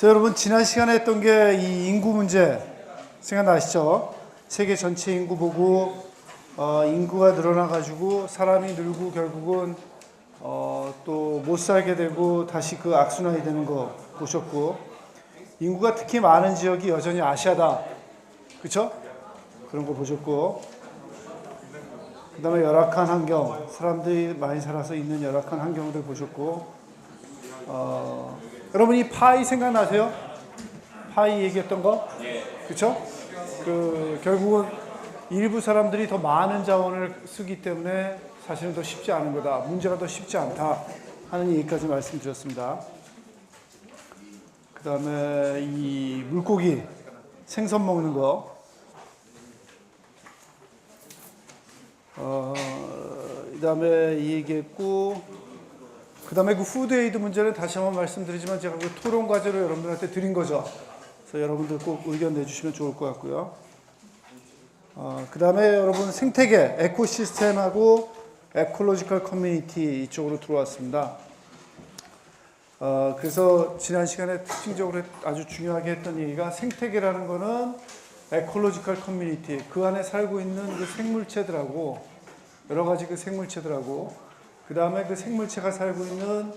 여러분 지난 시간에 했던 게 이 인구 문제 생각나시죠? 세계 전체 인구 보고 인구가 늘어나가지고 사람이 늘고 결국은 또 못 살게 되고 다시 그 악순환이 되는 거 보셨고, 인구가 특히 많은 지역이 여전히 아시아다, 그렇죠? 그런 거 보셨고, 그 다음에 열악한 환경, 사람들이 많이 살아서 있는 열악한 환경들 보셨고, 여러분 이 파이 생각나세요? 파이 얘기했던 거? 그쵸? 결국은 일부 사람들이 더 많은 자원을 쓰기 때문에 사실은 더 쉽지 않은 거다. 문제가 더 쉽지 않다 하는 얘기까지 말씀드렸습니다. 그 다음에 이 물고기, 생선 먹는 거. 그 다음에 이 얘기했고, 그 다음에 그 푸드에이드 문제는 다시 한번 말씀드리지만 제가 그 토론 과제로 여러분들한테 드린 거죠. 그래서 여러분들 꼭 의견 내주시면 좋을 것 같고요. 그 다음에 여러분 생태계, 에코시스템하고 에콜로지컬 커뮤니티 이쪽으로 들어왔습니다. 그래서 지난 시간에 특징적으로 아주 중요하게 했던 얘기가, 생태계라는 거는 에콜로지컬 커뮤니티, 그 안에 살고 있는 그 생물체들하고 여러 가지 그 생물체들하고, 그 다음에 그 생물체가 살고 있는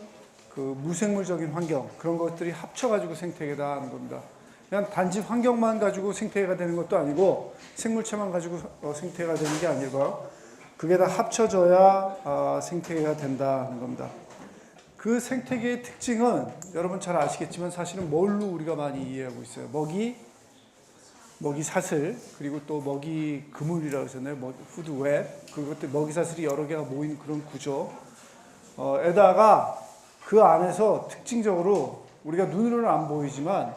그 무생물적인 환경, 그런 것들이 합쳐가지고 생태계다 하는 겁니다. 그냥 단지 환경만 가지고 생태계가 되는 것도 아니고 생물체만 가지고 생태계가 되는 게 아니고요. 그게 다 합쳐져야 생태계가 된다 하는 겁니다. 그 생태계의 특징은 여러분 잘 아시겠지만 사실은 뭘로 우리가 많이 이해하고 있어요. 먹이 사슬, 그리고 또 먹이 그물이라고 하잖아요. 푸드웹, 그것들 먹이 사슬이 여러 개가 모인 그런 구조. 에다가 그 안에서 특징적으로 우리가 눈으로는 안 보이지만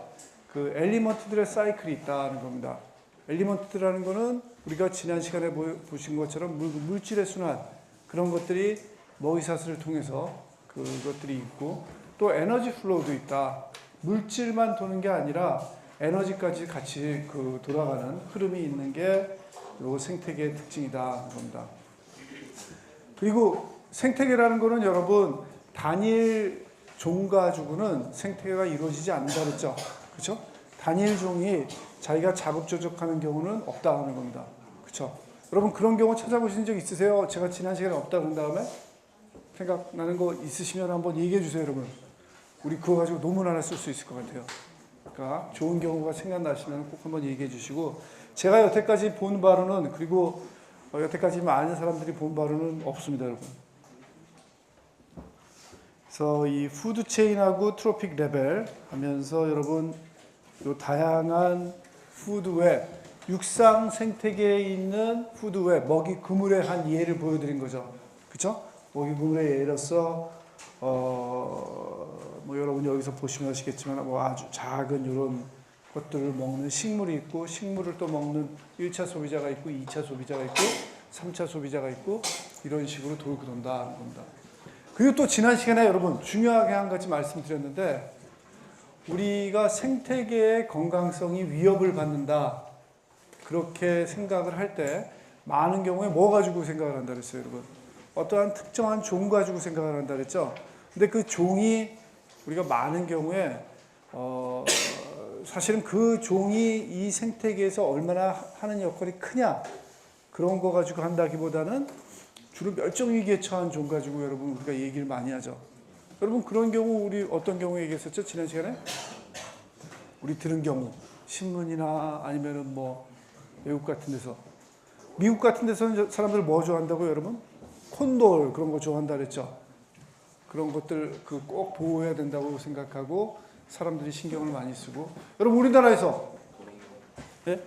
그 엘리먼트들의 사이클이 있다는 겁니다. 엘리먼트라는 거는 우리가 지난 시간에 보신 것처럼 물질의 순환, 그런 것들이 먹이 사슬을 통해서 그것들이 있고, 또 에너지 플로우도 있다. 물질만 도는 게 아니라 에너지까지 같이 돌아가는 흐름이 있는 게 요 생태계의 특징이다 겁니다. 그리고 생태계라는 거는 여러분 단일 종 가지고는 생태계가 이루어지지 않는다 그랬죠. 그렇죠? 단일 종이 자기가 자급조적하는 경우는 없다 하는 겁니다. 그렇죠? 여러분 그런 경우 찾아보신 적 있으세요? 제가 지난 시간에 없다 그런 다음에 생각나는 거 있으시면 한번 얘기해 주세요, 여러분. 우리 그거 가지고 논문 하나 쓸 수 있을 것 같아요. 그러니까 좋은 경우가 생각나시면 꼭 한번 얘기해 주시고, 제가 여태까지 본 바로는, 그리고 여태까지 많은 사람들이 본 바로는 없습니다, 여러분. 그래서 이 푸드체인하고 트로픽 레벨 하면서 여러분 요 다양한 푸드웹, 육상 생태계에 있는 푸드웹, 먹이 그물의 한 예를 보여드린 거죠. 그렇죠? 먹이 그물의 예로서 여러분 여기서 보시면 아시겠지만 아주 작은 이런 것들을 먹는 식물이 있고, 식물을 또 먹는 1차 소비자가 있고, 2차 소비자가 있고, 3차 소비자가 있고, 이런 식으로 돌고 돈다는 겁니다. 그리고 또 지난 시간에 여러분 중요하게 한 가지 말씀드렸는데, 우리가 생태계의 건강성이 위협을 받는다, 그렇게 생각을 할 때 많은 경우에 뭐 가지고 생각을 한다 그랬어요, 여러분? 어떠한 특정한 종 가지고 생각을 한다 그랬죠? 근데 그 종이 우리가 많은 경우에 사실은 그 종이 이 생태계에서 얼마나 하는 역할이 크냐, 그런 거 가지고 한다기보다는 주로 멸종위기에 처한 종 가지고 여러분 우리가 얘기를 많이 하죠. 여러분 그런 경우 우리 어떤 경우 얘기했었죠? 지난 시간에? 우리 들은 경우 신문이나 아니면은 외국 같은 데서, 미국 같은 데서는 사람들 뭐 좋아한다고요, 여러분? 콘돌 그런 거 좋아한다 그랬죠. 그런 것들 꼭 보호해야 된다고 생각하고 사람들이 신경을 많이 쓰고, 여러분 우리나라에서 예?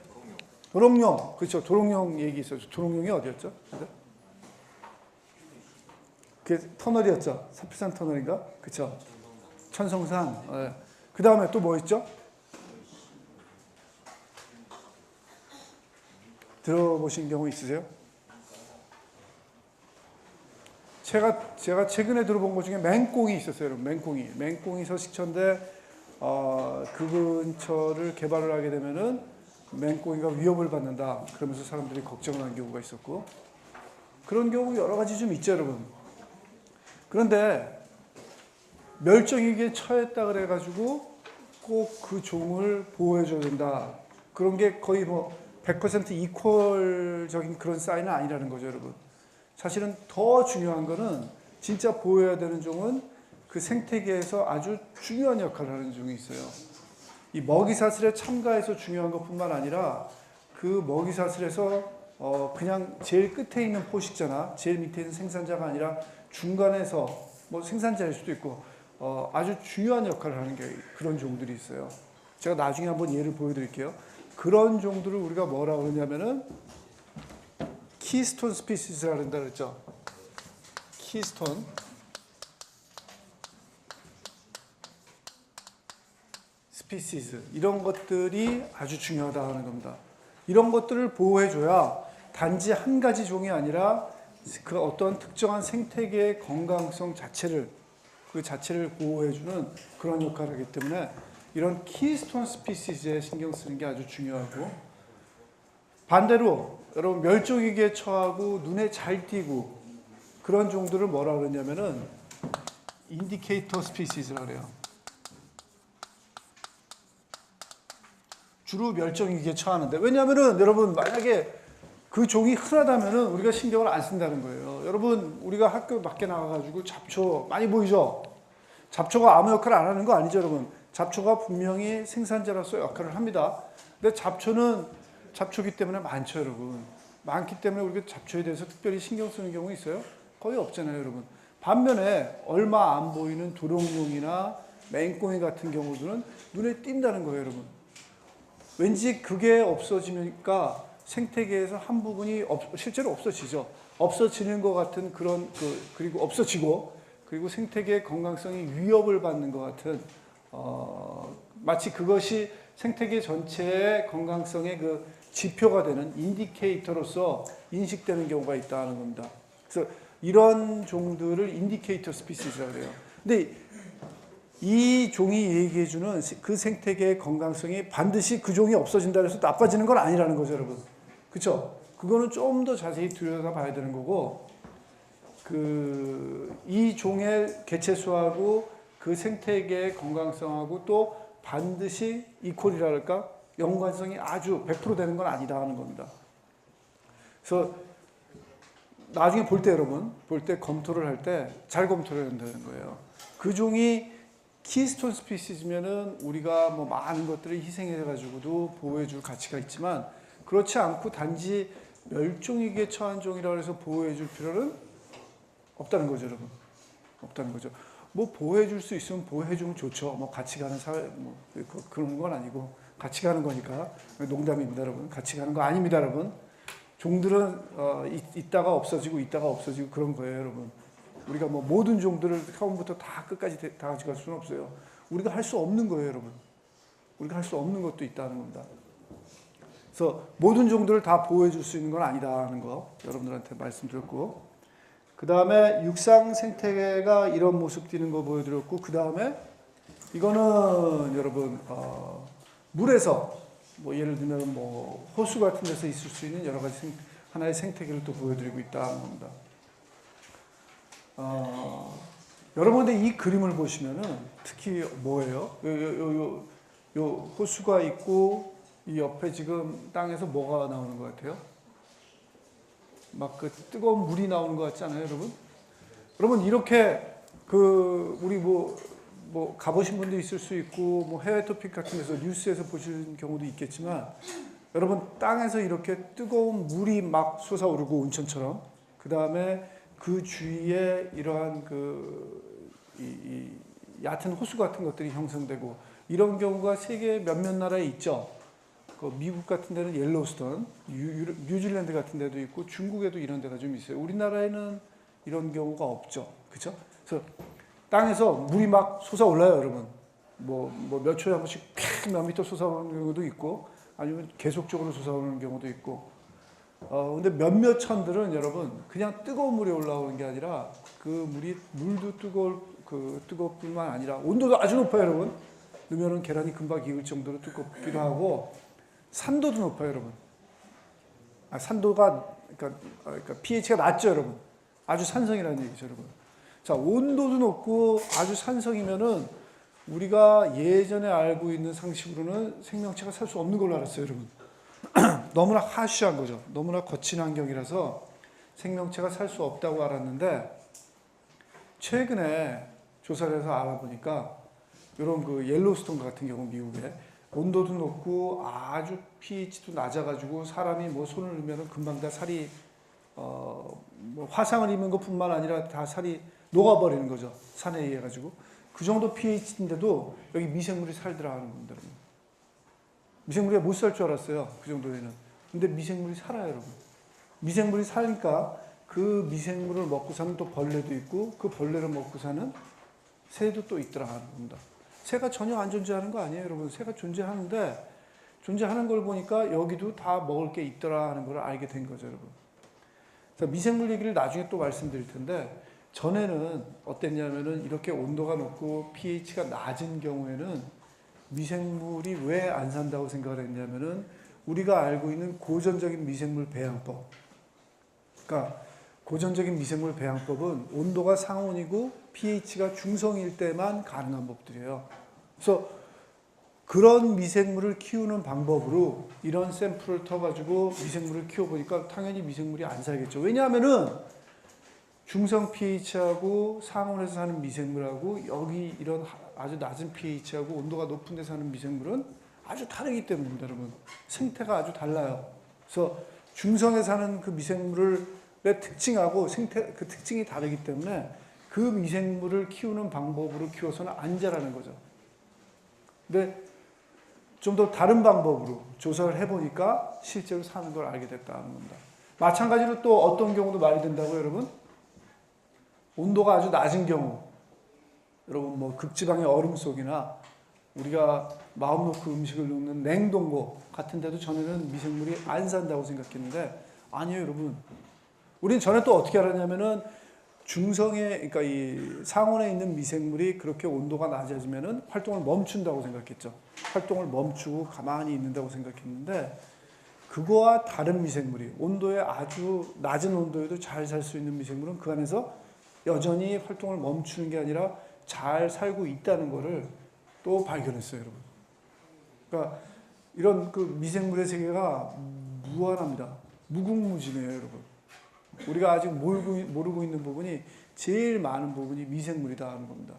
도롱뇽, 그렇죠. 도롱뇽 얘기 있었죠. 도롱뇽이 어디였죠? 그게 터널이었죠. 사피산 터널인가? 그렇죠. 천성산. 예. 그 다음에 또 뭐 있죠? 들어보신 경우 있으세요? 제가 최근에 들어본 것 중에 맹꽁이 있었어요, 여러분. 맹꽁이 서식처인데 그 근처를 개발을 하게 되면은 맹꽁이가 위협을 받는다, 그러면서 사람들이 걱정을 한 경우가 있었고, 그런 경우 여러 가지 좀 있죠, 여러분. 그런데 멸종위기에 처했다 그래가지고 꼭 그 종을 보호해줘야 된다. 그런 게 거의 뭐 100% 이퀄적인 그런 사인은 아니라는 거죠, 여러분. 사실은 더 중요한 거는 진짜 보호해야 되는 종은 그 생태계에서 아주 중요한 역할을 하는 종이 있어요. 이 먹이사슬에 참가해서 중요한 것뿐만 아니라 그 먹이사슬에서 그냥 제일 끝에 있는 포식자나 제일 밑에 있는 생산자가 아니라 중간에서 뭐 생산자일 수도 있고 아주 중요한 역할을 하는 게 그런 종들이 있어요. 제가 나중에 한번 예를 보여드릴게요. 그런 종들을 우리가 뭐라고 그러냐면은 키스톤 스피시스라고 한다 그랬죠. 키스톤 스피시스 이런 것들이 아주 중요하다 하는 겁니다. 이런 것들을 보호해줘야 단지 한 가지 종이 아니라 그 어떤 특정한 생태계의 건강성 자체를 그 자체를 보호해주는 그런 역할을 하기 때문에 이런 키스톤 스피시스에 신경 쓰는 게 아주 중요하고, 반대로 여러분 멸종위기에 처하고 눈에 잘 띄고 그런 종들을 뭐라 그러냐면은 인디케이터 스피시스라고 그래요. 주로 멸종위기에 처하는데, 왜냐하면은 여러분 만약에 그 종이 흔하다면은 우리가 신경을 안 쓴다는 거예요. 여러분 우리가 학교 밖에 나가가지고 잡초 많이 보이죠? 잡초가 아무 역할을 안 하는 거 아니죠, 여러분? 잡초가 분명히 생산자로서 역할을 합니다. 근데 잡초는 잡초기 때문에 많죠, 여러분. 많기 때문에 우리가 잡초에 대해서 특별히 신경 쓰는 경우 있어요? 거의 없잖아요, 여러분. 반면에 얼마 안 보이는 도롱뇽이나 맹꽁이 같은 경우들은 눈에 띈다는 거예요, 여러분. 왠지 그게 없어지니까 생태계에서 한 부분이 실제로 없어지죠. 없어지는 것 같은 그런 그리고 없어지고 그리고 생태계의 건강성이 위협을 받는 것 같은 마치 그것이 생태계 전체의 건강성의 그 지표가 되는 인디케이터로서 인식되는 경우가 있다는 겁니다. 그래서 이런 종들을 인디케이터 스피시스라고 해요. 근데 이 종이 얘기해주는 그 생태계의 건강성이 반드시 그 종이 없어진다 해서 나빠지는 건 아니라는 거죠, 여러분. 그렇죠? 그거는 좀 더 자세히 들여다봐야 되는 거고, 이 종의 개체수하고 그 생태계의 건강성하고 또 반드시 이퀄이라 할까? 연관성이 아주 100% 되는 건 아니다 하는 겁니다. 그래서 나중에 볼 때 여러분, 볼 때 검토를 할 때 잘 검토를 해야 된다는 거예요. 그 종이 키스톤 스피시즈면은 우리가 뭐 많은 것들을 희생해가지고도 보호해줄 가치가 있지만, 그렇지 않고 단지 멸종위기에 처한 종이라고 해서 보호해줄 필요는 없다는 거죠, 여러분. 없다는 거죠. 뭐 보호해줄 수 있으면 보호해주면 좋죠. 뭐 같이 가는 사회, 뭐 그런 건 아니고 같이 가는 거니까. 농담입니다, 여러분. 같이 가는 거 아닙니다, 여러분. 종들은 있다가 없어지고 있다가 없어지고 그런 거예요, 여러분. 우리가 뭐 모든 종들을 처음부터 다 끝까지 다 가져갈 수는 없어요. 우리가 할 수 없는 거예요, 여러분. 우리가 할 수 없는 것도 있다는 겁니다. 그래서 모든 종들을 다 보호해 줄 수 있는 건 아니다는 거 여러분들한테 말씀드렸고, 그 다음에 육상 생태계가 이런 모습 띄는 거 보여드렸고, 그 다음에 이거는 여러분 물에서 뭐 예를 들면 뭐 호수 같은 데서 있을 수 있는 여러 가지 하나의 생태계를 또 보여드리고 있다는 겁니다. 여러분 근데 이 그림을 보시면은 특히 뭐예요? 요 호수가 있고 이 옆에 지금 땅에서 뭐가 나오는 것 같아요? 막 그 뜨거운 물이 나오는 것 같지 않아요, 여러분? 여러분 이렇게 우리 뭐 가보신 분도 있을 수 있고 뭐 해외 토픽 같은 데서 뉴스에서 보시는 경우도 있겠지만, 여러분 땅에서 이렇게 뜨거운 물이 막 솟아오르고 온천처럼, 그 다음에 그 주위에 이러한 이 얕은 호수 같은 것들이 형성되고, 이런 경우가 세계 몇몇 나라에 있죠. 미국 같은 데는 옐로우스톤, 뉴질랜드 같은 데도 있고 중국에도 이런 데가 좀 있어요. 우리나라에는 이런 경우가 없죠. 그렇죠? 그래서 땅에서 물이 막 솟아올라요, 여러분. 뭐 몇 초에 한 번씩 몇 미터 솟아오르는 경우도 있고, 아니면 계속적으로 솟아오르는 경우도 있고. 근데 몇몇 천들은 여러분 그냥 뜨거운 물이 올라오는 게 아니라 그 물도 뜨거울 뿐만 아니라 온도도 아주 높아요, 여러분. 넣으면은 계란이 금방 익을 정도로 뜨겁기도 하고, 산도도 높아요, 여러분. 산도가 그러니까 pH가 낮죠, 여러분. 아주 산성이라는 얘기죠, 여러분. 자, 온도도 높고 아주 산성이면은 우리가 예전에 알고 있는 상식으로는 생명체가 살 수 없는 걸로 알았어요, 여러분. 너무나 하쉬한 거죠. 너무나 거친 환경이라서 생명체가 살 수 없다고 알았는데 최근에 조사를 해서 알아보니까 이런 그 옐로스톤 같은 경우 미국에 온도도 높고 아주 pH도 낮아가지고 사람이 뭐 손을 넣으면 금방 다 살이 뭐 화상을 입은 것뿐만 아니라 다 살이 녹아버리는 거죠. 산에 의해 가지고 그 정도 pH인데도 여기 미생물이 살더라 하는 겁니다. 미생물이 못 살 줄 알았어요. 그 정도에는. 근데 미생물이 살아요, 여러분. 미생물이 사니까 그 미생물을 먹고 사는 또 벌레도 있고 그 벌레를 먹고 사는 새도 또 있더라 하는 겁니다. 새가 전혀 안 존재하는 거 아니에요, 여러분. 새가 존재하는데 존재하는 걸 보니까 여기도 다 먹을 게 있더라 하는 걸 알게 된 거죠, 여러분. 그래서 미생물 얘기를 나중에 또 말씀드릴 텐데 전에는 어땠냐면은 이렇게 온도가 높고 pH가 낮은 경우에는 미생물이 왜 안 산다고 생각을 했냐면은 우리가 알고 있는 고전적인 미생물 배양법. 그러니까 고전적인 미생물 배양법은 온도가 상온이고 pH가 중성일 때만 가능한 법들이에요. 그래서 그런 미생물을 키우는 방법으로 이런 샘플을 터가지고 미생물을 키워보니까 당연히 미생물이 안 살겠죠. 왜냐하면은 중성 pH하고 상온에서 사는 미생물하고 여기 이런 아주 낮은 pH하고 온도가 높은 데 사는 미생물은 아주 다르기 때문입니다, 여러분. 생태가 아주 달라요. 그래서 중성에 사는 그 미생물의 특징하고 그 특징이 다르기 때문에 그 미생물을 키우는 방법으로 키워서는 안 자라는 거죠. 근데 좀 더 다른 방법으로 조사를 해보니까 실제로 사는 걸 알게 됐다는 겁니다. 마찬가지로 또 어떤 경우도 말이 된다고요, 여러분? 온도가 아주 낮은 경우, 여러분 뭐 극지방의 얼음 속이나 우리가 마음 놓고 음식을 넣는 냉동고 같은 데도 전에는 미생물이 안 산다고 생각했는데 아니에요, 여러분. 우린 전에 또 어떻게 알았냐면은 중성에, 그러니까 이 상온에 있는 미생물이 그렇게 온도가 낮아지면은 활동을 멈춘다고 생각했죠. 활동을 멈추고 가만히 있는다고 생각했는데 그거와 다른 미생물이 온도에 아주 낮은 온도에도 잘 살 수 있는 미생물은 그 안에서 여전히 활동을 멈추는 게 아니라 잘 살고 있다는 거를 또 발견했어요, 여러분. 그러니까 이런 그 미생물의 세계가 무한합니다. 무궁무진해요, 여러분. 우리가 아직 모르고 있는 부분이 제일 많은 부분이 미생물이다 하는 겁니다.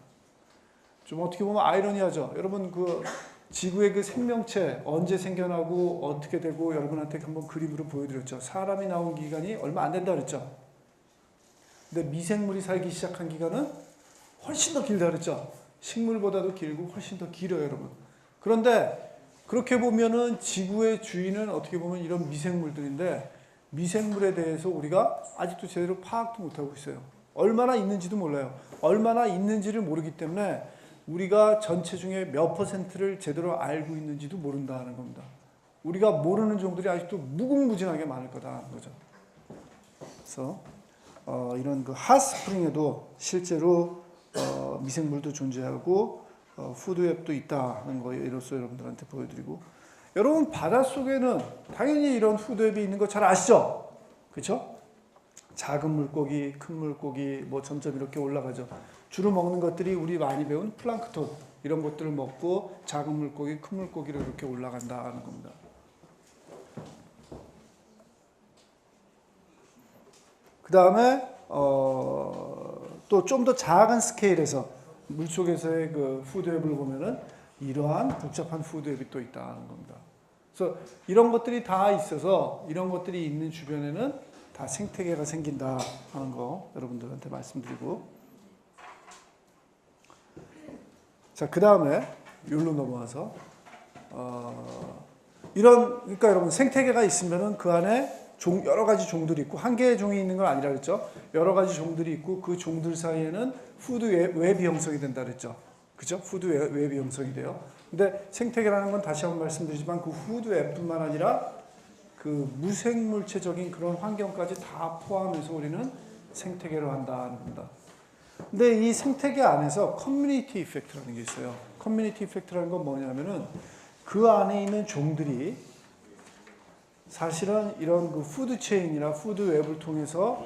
좀 어떻게 보면 아이러니하죠. 여러분 그 지구의 그 생명체 언제 생겨나고 어떻게 되고 여러분한테 한번 그림으로 보여드렸죠. 사람이 나온 기간이 얼마 안 된다 그랬죠. 근데 미생물이 살기 시작한 기간은 훨씬 더 길다 그랬죠. 식물보다도 길고 훨씬 더 길어요, 여러분. 그런데 그렇게 보면은 지구의 주인은 어떻게 보면 이런 미생물들인데 미생물에 대해서 우리가 아직도 제대로 파악도 못하고 있어요. 얼마나 있는지도 몰라요. 얼마나 있는지를 모르기 때문에 우리가 전체 중에 몇 퍼센트를 제대로 알고 있는지도 모른다는 겁니다. 우리가 모르는 종들이 아직도 무궁무진하게 많을 거다는 거죠. 그래서 이런 그 핫스프링에도 실제로 미생물도 존재하고 푸드웹도 있다는 거 이로써 여러분들한테 보여드리고, 여러분 바닷속에는 당연히 이런 푸드웹이 있는 거 잘 아시죠? 그렇죠? 작은 물고기, 큰 물고기 뭐 점점 이렇게 올라가죠. 주로 먹는 것들이 우리 많이 배운 플랑크톤 이런 것들을 먹고 작은 물고기, 큰 물고기로 이렇게 올라간다는 겁니다. 그 다음에 또 좀 더 작은 스케일에서 물속에서의 그 푸드웹을 보면은 이러한 복잡한 푸드웹이 또 있다는 겁니다. 그래서 이런 것들이 다 있어서 이런 것들이 있는 주변에는 다 생태계가 생긴다 하는 거 여러분들한테 말씀드리고, 자, 그 다음에 여기로 넘어와서 그러니까 여러분 생태계가 있으면은 그 안에 여러 가지 종들이 있고 한 개의 종이 있는 건 아니라 그랬죠. 여러 가지 종들이 있고 그 종들 사이에는 푸드 웹이 형성이 된다 그랬죠. 그죠? 푸드 웹이 형성이 돼요. 근데 생태계라는 건 다시 한번 말씀드리지만 그 푸드 웹뿐만 아니라 그 무생물체적인 그런 환경까지 다 포함해서 우리는 생태계로 한다는 겁니다. 근데 이 생태계 안에서 커뮤니티 이펙트라는 게 있어요. 커뮤니티 이펙트라는 건 뭐냐면은 그 안에 있는 종들이 사실은 이런 그 푸드 체인이나 푸드 웹을 통해서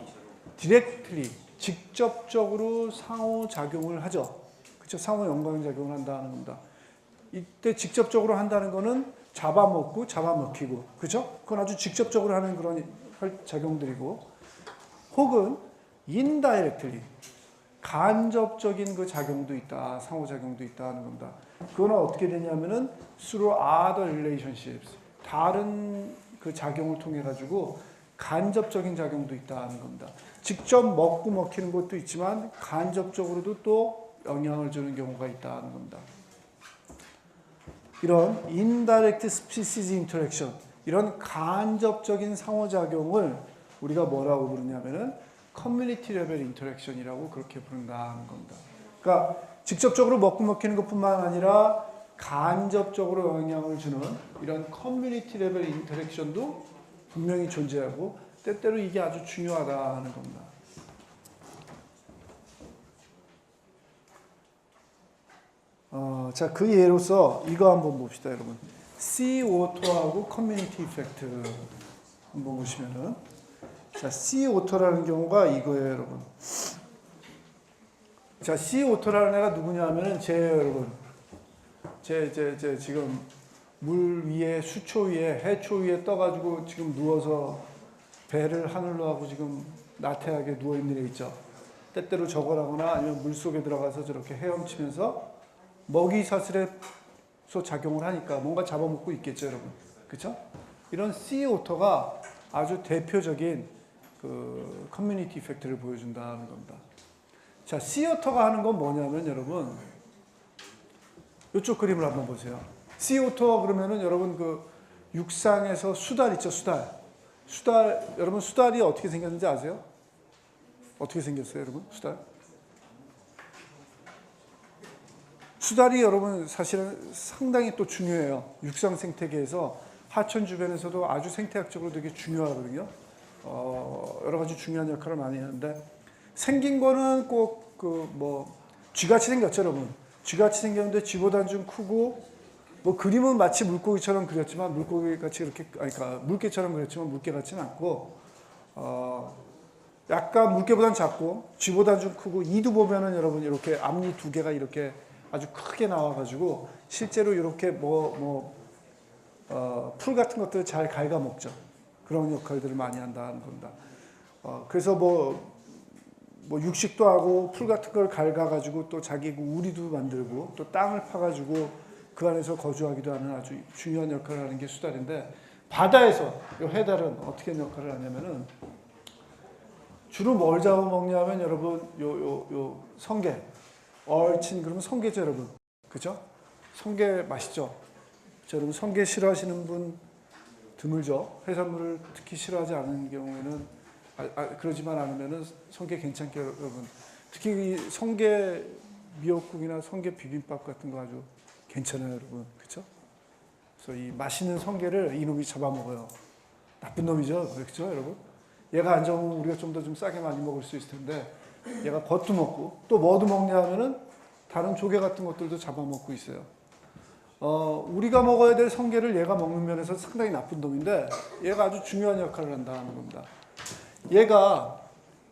디렉트리 직접적으로 상호작용을 하죠. 그죠? 직접 상호 연관작용을 한다는 겁니다. 이때 직접적으로 한다는 거는 잡아먹고 잡아먹히고, 그죠? 그건 아주 직접적으로 하는 그런 작용들이고, 혹은 indirectly, 간접적인 그 작용도 있다, 상호작용도 있다 하는 겁니다. 그건 어떻게 되냐면은 through other relationships, 다른 그 작용을 통해 가지고 간접적인 작용도 있다 하는 겁니다. 직접 먹고 먹히는 것도 있지만 간접적으로도 또 영향을 주는 경우가 있다 하는 겁니다. 이런 indirect species interaction, 이런 간접적인 상호작용을 우리가 뭐라고 부르냐면은 커뮤니티 레벨 인터랙션이라고 그렇게 부른다는 겁니다. 그러니까 직접적으로 먹고 먹히는 것뿐만 아니라 간접적으로 영향을 주는 이런 커뮤니티 레벨 인터랙션도 분명히 존재하고 때때로 이게 아주 중요하다는 겁니다. 자, 그 예로서 이거 한번 봅시다, 여러분. C-오토하고 커뮤니티 이펙트 한번 보시면은, 자, C-오토라는 경우가 이거예요, 여러분. 자, C-오토라는 애가 누구냐 하면은 제 여러분. 제 지금 물 위에, 수초 위에, 해초 위에 떠가지고 지금 누워서 배를 하늘로 하고 지금 나태하게 누워있는 애 있죠. 때때로 저거라거나 아니면 물 속에 들어가서 저렇게 헤엄치면서 먹이 사슬에서 작용을 하니까 뭔가 잡아먹고 있겠죠, 여러분. 그쵸? 이런 C-오토가 아주 대표적인 그 커뮤니티 이펙트를 보여준다는 겁니다. 자, C-오토가 하는 건 뭐냐면 여러분, 이쪽 그림을 한번 보세요. C-오토 그러면은 여러분 그 육상에서 수달 있죠, 수달. 수달, 여러분 수달이 어떻게 생겼는지 아세요? 어떻게 생겼어요, 여러분? 수달? 수달이 여러분 사실은 상당히 또 중요해요. 육상 생태계에서 하천 주변에서도 아주 생태학적으로 되게 중요하거든요. 여러 가지 중요한 역할을 많이 하는데, 생긴 거는 꼭 그 뭐 쥐같이 생겼죠, 여러분. 쥐같이 생겼는데 쥐보다는 좀 크고, 뭐 그림은 마치 물고기처럼 그렸지만 물고기 같이 이렇게, 그러니까 물개처럼 그렸지만 물개 같지는 않고, 약간 물개보다는 작고 쥐보다는 좀 크고, 이도 보면은 여러분 이렇게 앞니 두 개가 이렇게 아주 크게 나와가지고 실제로 이렇게 풀 같은 것들을 잘 갉아먹죠. 그런 역할들을 많이 한다는 겁니다. 그래서 뭐 육식도 하고 풀 같은 걸 갉아가지고 또 자기 우리도 만들고 또 땅을 파가지고 그 안에서 거주하기도 하는 아주 중요한 역할을 하는 게 수달인데, 바다에서 이 해달은 어떻게 역할을 하냐면은 주로 뭘 잡아먹냐면 여러분 요 성게, 얼친 그러면 성게죠, 여러분. 그죠? 성게 맛있죠? 자, 여러분 성게 싫어하시는 분 드물죠? 해산물을 특히 싫어하지 않은 경우에는, 그러지만 않으면은 성게 괜찮게 여러분. 특히 이 성게 미역국이나 성게 비빔밥 같은 거 아주 괜찮아요, 여러분. 그렇죠? 그래서 이 맛있는 성게를 이놈이 잡아먹어요. 나쁜 놈이죠, 그렇죠, 여러분? 얘가 안 잡으면 우리가 좀 더 좀 싸게 많이 먹을 수 있을 텐데, 얘가 겉도 먹고 또 뭐도 먹냐 하면은 다른 조개 같은 것들도 잡아먹고 있어요. 우리가 먹어야 될 성게를 얘가 먹는 면에서 상당히 나쁜 놈인데, 얘가 아주 중요한 역할을 한다는 겁니다. 얘가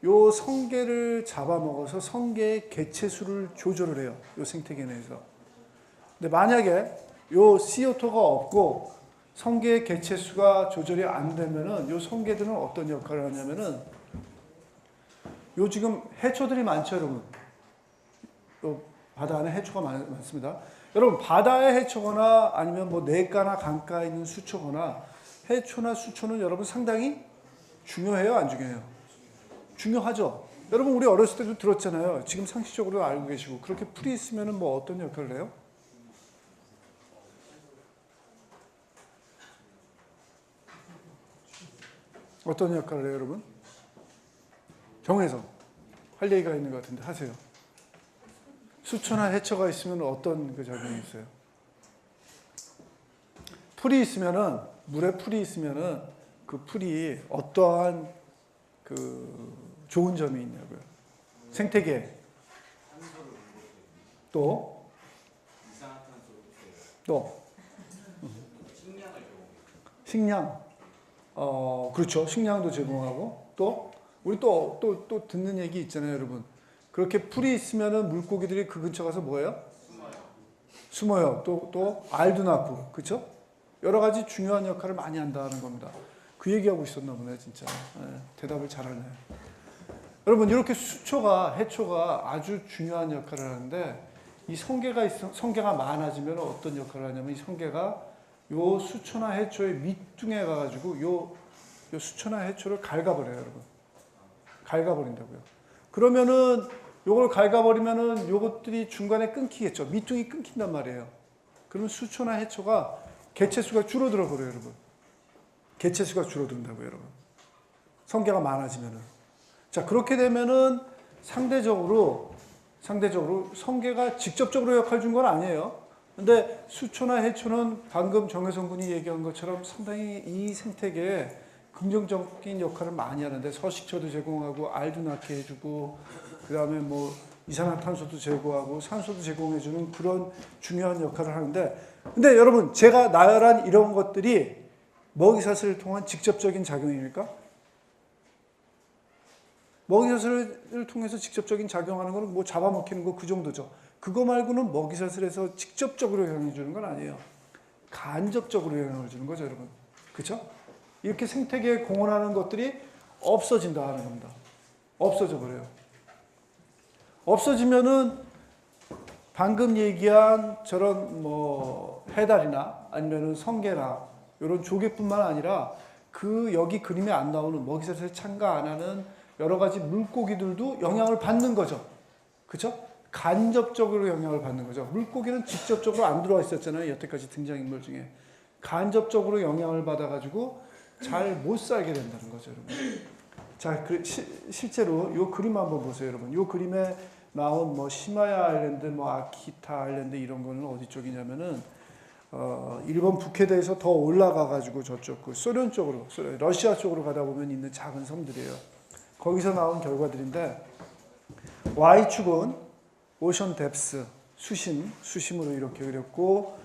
요 성게를 잡아먹어서 성게의 개체수를 조절을 해요. 요 생태계 내에서. 근데 만약에 요 CO2가 없고 성게의 개체수가 조절이 안 되면은 요 성게들은 어떤 역할을 하냐면은, 요 지금 해초들이 많죠, 여러분. 요 바다 안에 해초가 많습니다. 여러분, 바다의 해초거나 아니면 뭐 냇가나 강가에 있는 수초거나, 해초나 수초는 여러분 상당히 중요해요, 안 중요해요? 중요하죠. 여러분, 우리 어렸을 때도 들었잖아요. 지금 상식적으로 알고 계시고. 그렇게 풀이 있으면은 뭐 어떤 역할을 해요? 어떤 역할을 해요, 여러분? 정해서 할 얘기가 있는 것 같은데 하세요. 수초나 해초가 있으면 어떤 그 작용이 있어요? 풀이 있으면은, 물에 풀이 있으면은 그 풀이 어떠한 그 좋은 점이 있냐고요. 생태계. 또 식량. 그렇죠. 식량도 제공하고, 또 우리 또 듣는 얘기 있잖아요, 여러분. 그렇게 풀이 있으면은 물고기들이 그 근처 가서 뭐예요? 숨어요. 또 알도 낳고, 그렇죠? 여러 가지 중요한 역할을 많이 한다는 겁니다. 그 얘기하고 있었나 보네, 진짜. 대답을 잘하네. 여러분, 이렇게 수초가, 해초가 아주 중요한 역할을 하는데, 이 성게가 많아지면 어떤 역할을 하냐면, 이 성게가 요 수초나 해초의 밑둥에 가가지고 요 수초나 해초를 갉아버려요, 여러분. 갉아버린다고요. 그러면은 요걸 갉아버리면은 요것들이 중간에 끊기겠죠. 밑둥이 끊긴단 말이에요. 그러면 수초나 해초가 개체수가 줄어들어 버려요, 여러분. 개체수가 줄어든다고요, 여러분. 성게가 많아지면은. 자, 그렇게 되면은 상대적으로 성게가 직접적으로 역할 준 건 아니에요. 근데 수초나 해초는 방금 정혜성 군이 얘기한 것처럼 상당히 이 생태계에 긍정적인 역할을 많이 하는데, 서식처도 제공하고 알도 낳게 해주고, 그 다음에 뭐 이산화탄소도 제거하고 산소도 제공해주는 그런 중요한 역할을 하는데, 근데 여러분, 제가 나열한 이런 것들이 먹이사슬을 통한 직접적인 작용입니까? 먹이사슬을 통해서 직접적인 작용하는 거는 뭐 잡아먹히는 거 그 정도죠. 그거 말고는 먹이사슬에서 직접적으로 영향을 주는 건 아니에요. 간접적으로 영향을 주는 거죠, 여러분. 그렇죠? 이렇게 생태계에 공헌하는 것들이 없어진다 하는 겁니다. 없어져 버려요. 없어지면은 방금 얘기한 저런 뭐 해달이나 아니면은 성게나 이런 조개뿐만 아니라 그 여기 그림에 안 나오는 먹이사슬에 참가 안 하는 여러 가지 물고기들도 영향을 받는 거죠. 그렇죠? 간접적으로 영향을 받는 거죠. 물고기는 직접적으로 안 들어와 있었잖아요. 여태까지 등장인물 중에. 간접적으로 영향을 받아가지고 잘 못 살게 된다는 거죠, 여러분. 자, 실제로 이 그림 한번 보세요, 여러분. 이 그림에 나온 뭐 시마야 아일랜드, 뭐 아키타 아일랜드 이런 거는 어디 쪽이냐면은 일본 북해대에서 더 올라가가지고 저쪽 그 소련 쪽으로, 러시아 쪽으로 가다 보면 있는 작은 섬들이에요. 거기서 나온 결과들인데, Y축은 오션 뎁스, 수심으로 이렇게 그렸고,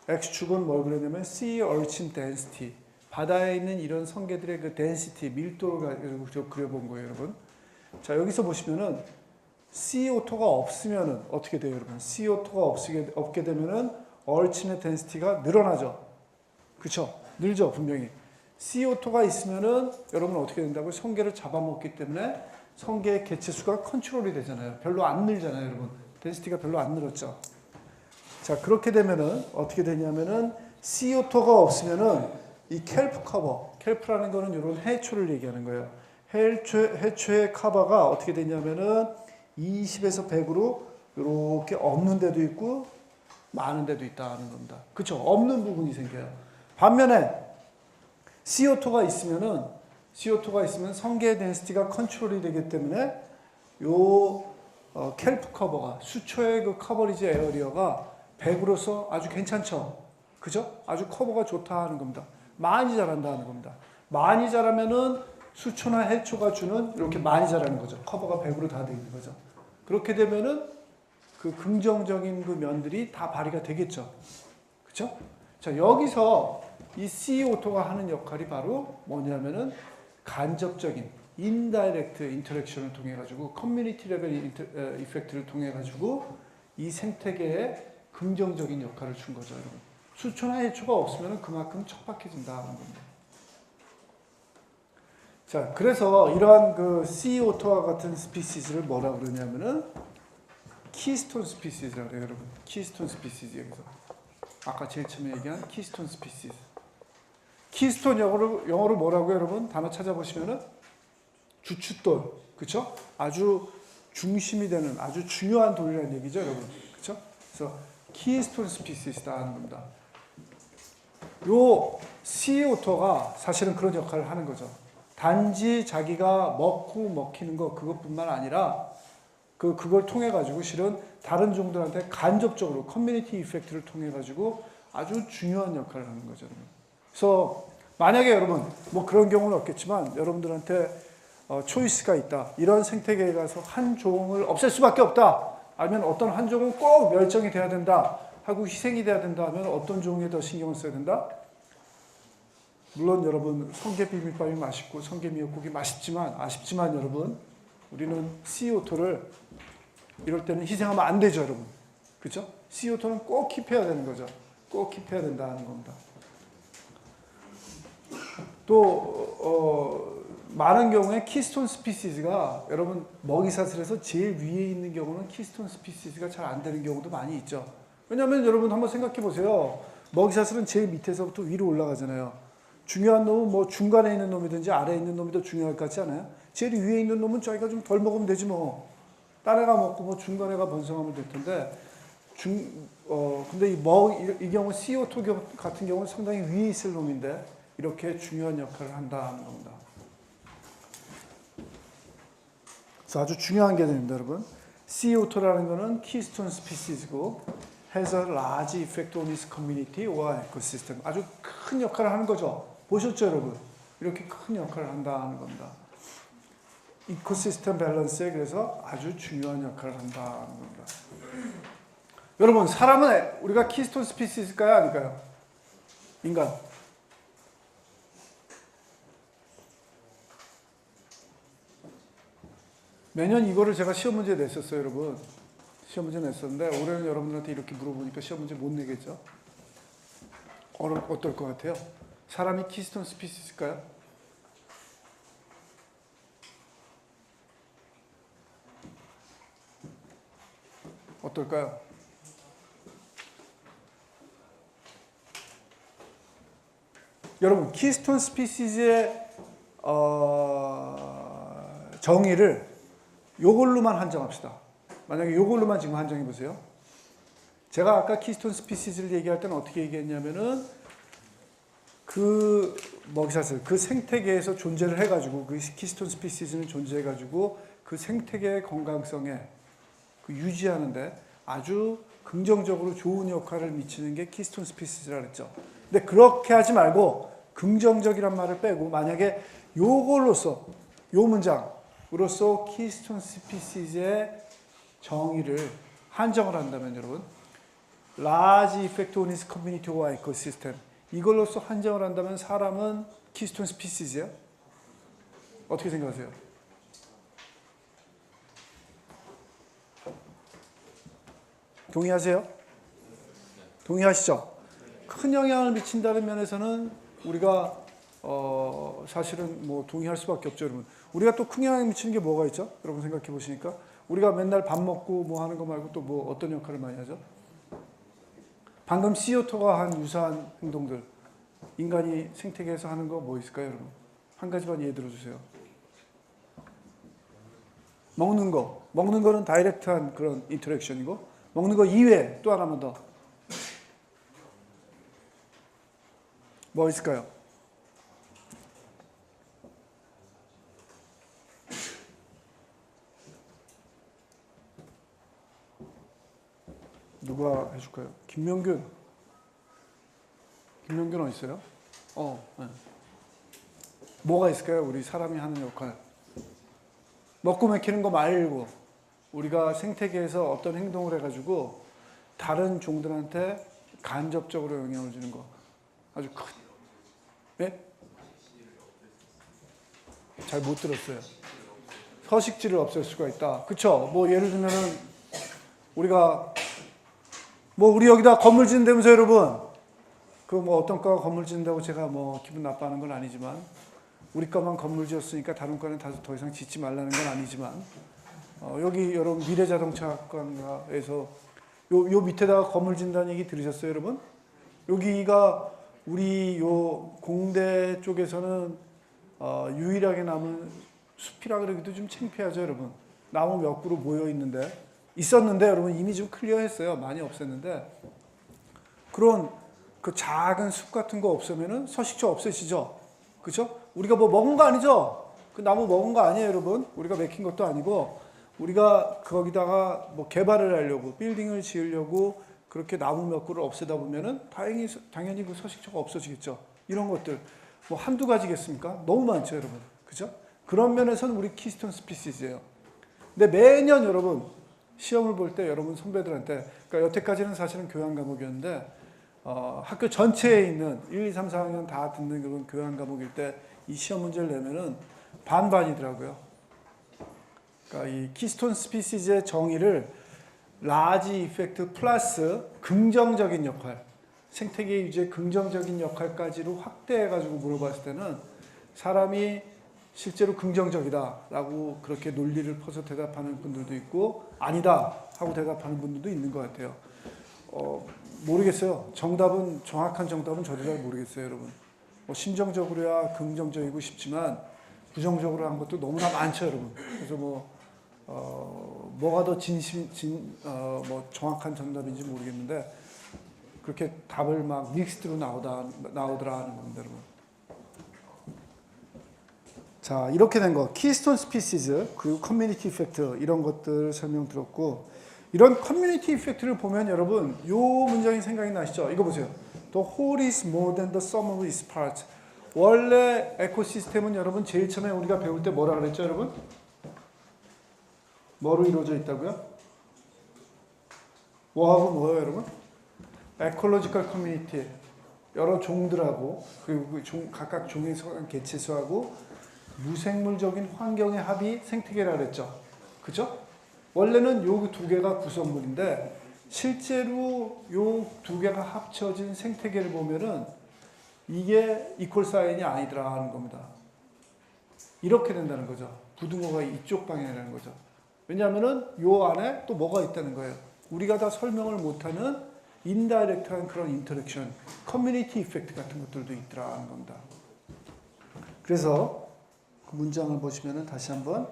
X축은 뭘 그렸냐면 Sea Urchin Density, 바다에 있는 이런 성게들의 그 density, 밀도를 가지고 그려본 거예요, 여러분. 자, 여기서 보시면은 CO2가 없으면은 어떻게 돼요, 여러분? CO2가 없게 되면은 얼친의 density가 늘어나죠. 그쵸? 늘죠, 분명히. CO2가 있으면은 여러분 어떻게 된다고요? 성게를 잡아먹기 때문에 성게의 개체수가 컨트롤이 되잖아요. 별로 안 늘잖아요, 여러분. density가 별로 안 늘었죠. 자, 그렇게 되면은 어떻게 되냐면은 CO2가 없으면은 이 켈프 커버, 켈프라는 거는 이런 해초를 얘기하는 거예요. 해초의 커버가 어떻게 되냐면은 20에서 100으로 이렇게 없는 데도 있고 많은 데도 있다는 겁니다. 그렇죠? 없는 부분이 생겨요. 반면에 CO2가 있으면 성게의 덴시티가 컨트롤이 되기 때문에 요 켈프 커버가, 수초의 그 커버리지 에어리어가 100으로서 아주 괜찮죠? 그죠? 아주 커버가 좋다 하는 겁니다. 많이 자란다 하는 겁니다. 많이 자라면은 수초나 해초가 주는 이렇게 많이 자라는 거죠. 커버가 100으로 다 되어 있는 거죠. 그렇게 되면은 그 긍정적인 그 면들이 다 발휘가 되겠죠. 그렇죠? 자, 여기서 이 CO2가 하는 역할이 바로 뭐냐면은 간접적인 인다이렉트 인터랙션을 통해 가지고 커뮤니티 레벨 이펙트를 통해 가지고 이 생태계에 긍정적인 역할을 준 거죠, 여러분. 수초나 해초가 없으면 그만큼 척박해진다는 겁니다. 자, 그래서 이러한 그 CO2와 같은 스피시즈를 뭐라 그러냐면은 키스톤 스피시즈라고 해요, 여러분. 키스톤 스피시즈 여기서. 아까 제일 처음에 얘기한 키스톤 스피시즈. 키스톤 영어로 뭐라고요, 여러분? 단어 찾아보시면은 주춧돌, 그렇죠? 아주 중심이 되는 아주 중요한 돌이라는 얘기죠, 여러분. 그렇죠? 그래서 키스톤 스피시스다 하는 겁니다. 요 CO2가 사실은 그런 역할을 하는 거죠. 단지 자기가 먹고 먹히는 거 그것뿐만 아니라 그걸 통해 가지고 실은 다른 종들한테 간접적으로 커뮤니티 이펙트를 통해 가지고 아주 중요한 역할을 하는 거죠, 여러분. 그래서 만약에 여러분 뭐 그런 경우는 없겠지만 여러분들한테 초이스가 있다. 이런 생태계에 가서 한 종을 없앨 수밖에 없다. 아니면 어떤 한 종은 꼭 멸종이 돼야 된다. 하고 희생이 돼야 된다 하면 어떤 종에 더 신경을 써야 된다? 물론 여러분 성게 비빔밥이 맛있고 성게 미역국이 맛있지만 아쉽지만 여러분 우리는 CO2를 이럴 때는 희생하면 안 되죠, 여러분. 그죠? CO2는 꼭 킵해야 되는 거죠. 꼭 킵해야 된다는 겁니다. 또 많은 경우에 키스톤 스피시즈가 여러분 먹이사슬에서 제일 위에 있는 경우는 키스톤 스피시즈가 잘 안 되는 경우도 많이 있죠. 왜냐하면 여러분 한번 생각해 보세요. 먹이사슬은 제일 밑에서부터 위로 올라가잖아요. 중요한 놈은 뭐 중간에 있는 놈이든지 아래에 있는 놈이 더 중요할 것 같지 않아요? 제일 위에 있는 놈은 저희가 좀 덜 먹으면 되지 뭐. 딴 애가 먹고 뭐 중간 애가 번성하면 될 텐데 근데 이 경우 CO2 같은 경우는 상당히 위에 있을 놈인데 이렇게 중요한 역할을 한다는 겁니다. 그래서 아주 중요한 개념입니다, 여러분. CO2라는 거는 keystone species고 has a large effect on its community or ecosystem. 아주 큰 역할을 하는 거죠. 보셨죠, 여러분? 이렇게 큰 역할을 한다는 겁니다. 이코시스템 밸런스에 그래서 아주 중요한 역할을 한다는 겁니다. 여러분, 사람은 우리가 키스톤 스피시스일까요? 아닐까요? 인간. 매년 이거를 제가 시험 문제에 냈었어요, 여러분. 시험 문제 냈었는데 올해는 여러분들한테 이렇게 물어보니까 시험 문제 못 내겠죠? 어떨 것 같아요? 사람이 키스톤 스피시스일까요? 어떨까요? 여러분, 키스톤 스피시즈의 정의를 요걸로만 한정합시다. 만약에 요걸로만 지금 한정해 보세요. 제가 아까 키스톤 스피시즈를 얘기할 때는 어떻게 얘기했냐면은 그 먹이사슬, 그 생태계에서 존재를 해가지고 그 키스톤 스피시즈는 존재해가지고 그 생태계의 건강성에 그 유지하는데 아주 긍정적으로 좋은 역할을 미치는 게 키스톤 스피시즈라 그랬죠. 근데 그렇게 하지 말고 긍정적이란 말을 빼고 만약에 요걸로써 요 문장으로써 키스톤 스피시즈의 정의를 한정을 한다면 여러분 large effect on its community or ecosystem 이걸로써 한정을 한다면 사람은 키스톤 스피시즈예요? 어떻게 생각하세요? 동의하세요? 동의하시죠? 큰 영향을 미친다는 면에서는 우리가 사실은 뭐 동의할 수밖에 없죠, 여러분. 우리가 또 큰 영향을 미치는 게 뭐가 있죠? 여러분 생각해 보시니까 우리가 맨날 밥 먹고 뭐 하는 거 말고 또 뭐 어떤 역할을 많이 하죠? 방금 CO2가 한 유사한 행동들 인간이 생태계에서 하는 거 뭐 있을까요, 여러분? 한 가지만 예를 들어주세요. 먹는 거는 다이렉트한 그런 인터랙션이고 먹는 거 이외에 또 하나만 더 뭐 있을까요? 누가 해줄까요? 김명균 어디 있어요? 네. 뭐가 있을까요? 우리 사람이 하는 역할. 먹고 먹히는 거 말고 우리가 생태계에서 어떤 행동을 해가지고 다른 종들한테 간접적으로 영향을 주는 거. 아주 큰. 네? 잘 못 들었어요. 서식지를 없앨 수가 있다. 그쵸? 뭐 예를 들면은 우리가 뭐 우리 여기다 건물 짓는다면서 여러분. 그 뭐 어떤 과가 건물 짓는다고 제가 뭐 기분 나빠하는 건 아니지만 우리 과만 건물 지었으니까 다른 과는 더 이상 짓지 말라는 건 아니지만 여기 여러분 미래자동차학과에서 요 밑에다가 건물 짓는다는 얘기 들으셨어요, 여러분? 여기가 우리 요 공대 쪽에서는 유일하게 남은 숲이라 그러기도 좀 창피하죠, 여러분. 나무 몇 그루 모여 있었는데 여러분 이미 좀 클리어했어요. 많이 없앴는데 그런 그 작은 숲 같은 거 없으면은 서식처 없애시죠, 그렇죠? 우리가 뭐 먹은 거 아니죠? 그 나무 먹은 거 아니에요, 여러분. 우리가 맥힌 것도 아니고 우리가 거기다가 뭐 개발을 하려고 빌딩을 지으려고 그렇게 나무 몇 그루를 없애다 보면은 당연히 그 서식처가 없어지겠죠. 이런 것들 뭐 한두 가지겠습니까? 너무 많죠, 여러분. 그죠? 그런 면에서는 우리 키스톤 스피시즈예요. 근데 매년 여러분 시험을 볼 때 여러분 선배들한테 그러니까 여태까지는 사실은 교양 과목이었는데 학교 전체에 있는 1, 2, 3, 4학년 다 듣는 그런 교양 과목일 때 이 시험 문제를 내면은 반반이더라고요. 그러니까 이 키스톤 스피시즈의 정의를 라지 이펙트 플러스 긍정적인 역할, 생태계 유지의 긍정적인 역할까지로 확대해가지고 물어봤을 때는 사람이 실제로 긍정적이다라고 그렇게 논리를 퍼서 대답하는 분들도 있고 아니다 하고 대답하는 분들도 있는 것 같아요. 모르겠어요. 정확한 정답은 저도 잘 모르겠어요, 여러분. 뭐 심정적으로야 긍정적이고 싶지만 부정적으로 한 것도 너무나 많죠, 여러분. 그래서 뭐가 더 뭐 정확한 정답인지 모르겠는데 그렇게 답을 막 믹스드로 나오더라 하는 겁니다, 여러분. 자, 이렇게 된 거, 키스톤 스피시즈, 그리고 커뮤니티 이펙트 이런 것들 설명 들었고 이런 커뮤니티 이펙트를 보면 여러분 요 문장이 생각이 나시죠? 이거 보세요. The whole is more than the sum of its parts. 원래 에코시스템은 여러분 제일 처음에 우리가 배울 때 뭐라 그랬죠, 여러분? 뭐로 이루어져 있다고요? 뭐하고 뭐예요, 여러분? 에콜로지컬 커뮤니티, 여러 종들하고 그리고 각각 종에 속한 개체수하고 무생물적인 환경의 합이 생태계라 그랬죠. 그죠? 원래는 요 두 개가 구성물인데 실제로 요 두 개가 합쳐진 생태계를 보면은 이게 이퀄 사인이 아니더라 하는 겁니다. 이렇게 된다는 거죠. 부등호가 이쪽 방향이라는 거죠. 왜냐하면은 요 안에 또 뭐가 있다는 거예요. 우리가 다 설명을 못하는 인다이렉트한 그런 인터랙션, 커뮤니티 이펙트 같은 것들도 있더라 하는 겁니다. 그래서 그 문장을 보시면은 다시 한번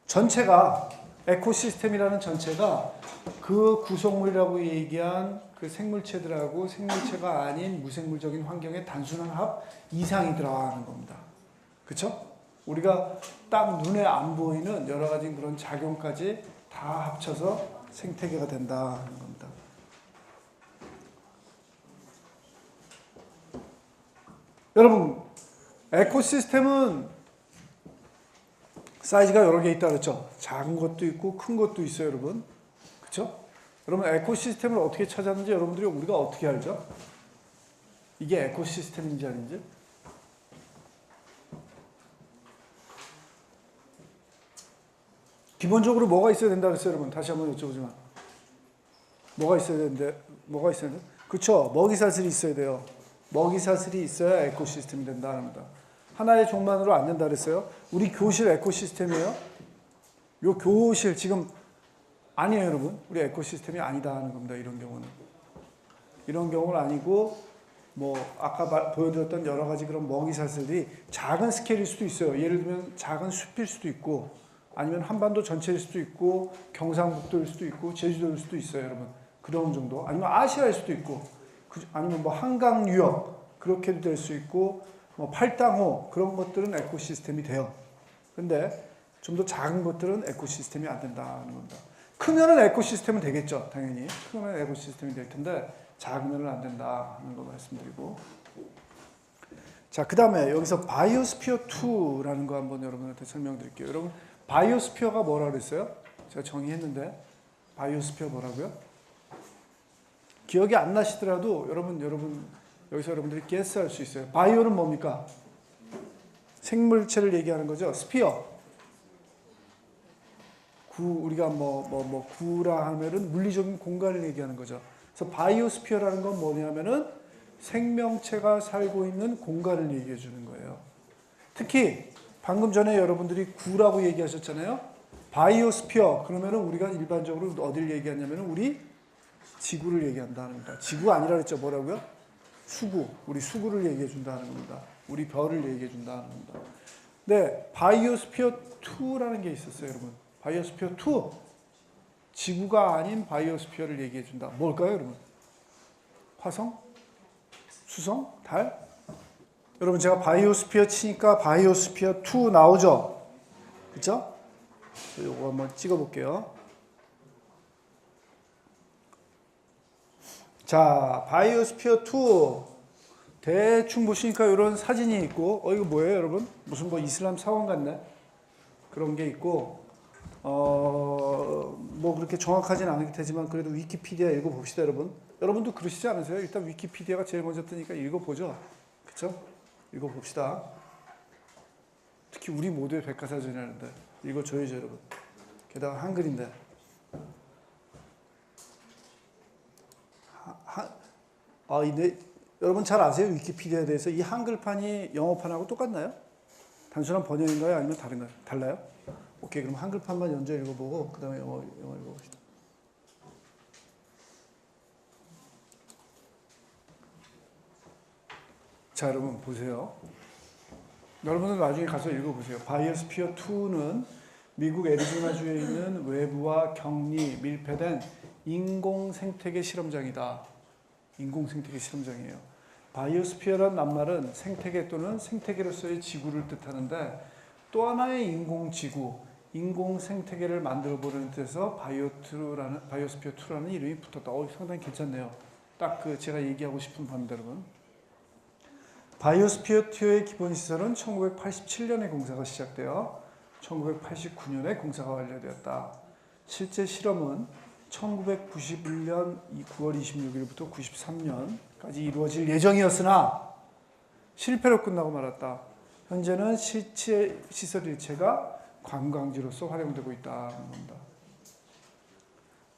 전체가 에코시스템이라는 전체가 그 구성물이라고 얘기한 그 생물체들하고 생물체가 아닌 무생물적인 환경의 단순한 합 이상이더라 하는 겁니다. 그렇죠? 우리가 딱 눈에 안 보이는 여러 가지 그런 작용까지 다 합쳐서 생태계가 된다 하는 겁니다. 여러분, 에코시스템은 사이즈가 여러 개 있다 그랬죠? 작은 것도 있고 큰 것도 있어요, 여러분. 그렇죠? 여러분, 에코시스템을 어떻게 찾았는지 여러분들이 우리가 어떻게 알죠? 이게 에코시스템인지 아닌지? 기본적으로 뭐가 있어야 된다 그랬어요, 여러분? 다시 한번 여쭤보지만. 뭐가 있어야 되는데, 뭐가 있어야 되는데? 그렇죠? 먹이사슬이 있어야 돼요. 먹이사슬이 있어야 에코시스템이 된다 합니다. 하나의 종만으로 안 된다 그랬어요. 우리 교실 에코시스템이에요. 요 교실 지금 아니에요, 여러분. 우리 에코시스템이 아니다 하는 겁니다. 이런 경우는. 이런 경우는 아니고 뭐 아까 보여드렸던 여러 가지 그런 먹이사슬들이 작은 스케일일 수도 있어요. 예를 들면 작은 숲일 수도 있고 아니면 한반도 전체일 수도 있고 경상북도일 수도 있고 제주도일 수도 있어요, 여러분. 그런 정도. 아니면 아시아일 수도 있고 아니면 뭐 한강 유역 그렇게도 될 수 있고 뭐 팔당호 그런 것들은 에코시스템이 돼요. 근데 좀 더 작은 것들은 에코시스템이 안 된다는 겁니다. 크면은 에코시스템은 되겠죠, 당연히. 크면 에코시스템이 될 텐데 작으면은 안 된다 하는 거 말씀드리고. 자, 그 다음에 여기서 바이오스피어 2라는 거 한번 여러분한테 설명드릴게요. 여러분, 바이오스피어가 뭐라 그랬어요? 제가 정의했는데 바이오스피어 뭐라고요? 기억이 안 나시더라도 여러분 여기서 여러분들이 게스할 수 있어요. 바이오는 뭡니까? 생물체를 얘기하는 거죠. 스피어. 우리가 구라 하면은 물리적인 공간을 얘기하는 거죠. 그래서 바이오스피어라는 건 뭐냐면은 생명체가 살고 있는 공간을 얘기해 주는 거예요. 특히 방금 전에 여러분들이 구라고 얘기하셨잖아요. 바이오스피어 그러면은 우리가 일반적으로 어디를 얘기하냐면은 우리 지구를 얘기한다는 겁니다. 지구가 아니라 그랬죠. 뭐라고요? 수구. 우리 수구를 얘기해 준다는 겁니다. 우리 별을 얘기해 준다는 겁니다. 네, 바이오스피어 2라는 게 있었어요, 여러분. 바이오스피어 2. 지구가 아닌 바이오스피어를 얘기해 준다. 뭘까요, 여러분? 화성? 수성? 달? 여러분, 제가 바이오스피어 치니까 바이오스피어 2 나오죠? 그쵸? 이거 한번 찍어 볼게요. 자, 바이오스피어 2 대충 보시니까 이런 사진이 있고, 이거 뭐예요, 여러분? 무슨 뭐 이슬람 사원 같네? 그런 게 있고, 뭐 그렇게 정확하진 않을 테지만 그래도 위키피디아 읽어봅시다, 여러분. 여러분도 그러시지 않으세요? 일단 위키피디아가 제일 먼저 뜨니까 읽어보죠. 그쵸? 읽어봅시다. 특히 우리 모두의 백과사전이라는데 읽어줘야죠, 여러분. 게다가 한글인데. 여러분 잘 아세요? 위키피디아에 대해서 이 한글판이 영어판하고 똑같나요? 단순한 번역인가요? 아니면 다른가요? 달라요? 오케이, 그럼 한글판만 먼저 읽어보고 그 다음에 영어 읽어봅시다. 자, 여러분 보세요. 여러분은 나중에 가서 읽어보세요. 바이오스피어 2는 미국 애리조나주에 있는 외부와 격리, 밀폐된 인공생태계 실험장이다. 인공생태계 실험장이에요. 바이오스피어란 낱말은 생태계 또는 생태계로서의 지구를 뜻하는데 또 하나의 인공지구, 인공생태계를 만들어보는 뜻에서 바이오스피어 2라는 이름이 붙었다. 상당히 괜찮네요. 딱 제가 얘기하고 싶은 바입니다, 여러분. 바이오스피어 2의 기본 시설은 1987년에 공사가 시작되어 1989년에 공사가 완료되었다. 실제 실험은 1991년 9월 26일부터 93년까지 이루어질 예정이었으나 실패로 끝나고 말았다. 현재는 실제 시설 일체가 관광지로서 활용되고 있다는 겁니다.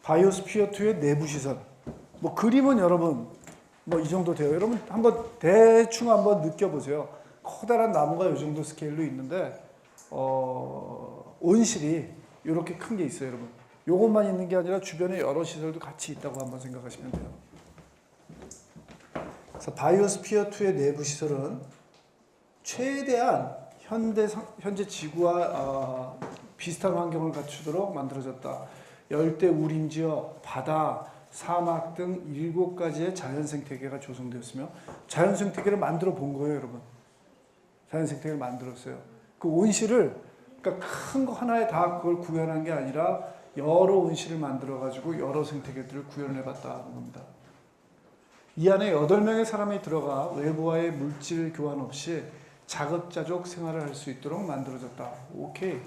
바이오스피어 2의 내부 시설. 그림은 여러분 이 정도 돼요. 여러분 한번 대충 한번 느껴보세요. 커다란 나무가 이 정도 스케일로 있는데 온실이 이렇게 큰 게 있어요, 여러분. 요것만 있는 게 아니라 주변에 여러 시설도 같이 있다고 한번 생각하시면 돼요. 그래서 바이오스피어 2의 내부 시설은 최대한 현재 지구와 비슷한 환경을 갖추도록 만들어졌다. 열대 우림지역, 바다, 사막 등 7가지의 자연생태계가 조성되었으며 자연생태계를 만들어 본 거예요, 여러분. 자연생태계를 만들었어요. 그 온실을 그러니까 큰 거 하나에 다 그걸 구현한 게 아니라 여러 온실을 만들어가지고 여러 생태계들을 구현해봤다는 겁니다. 이 안에 8명의 사람이 들어가 외부와의 물질 교환 없이 자급자족 생활을 할 수 있도록 만들어졌다. 오케이.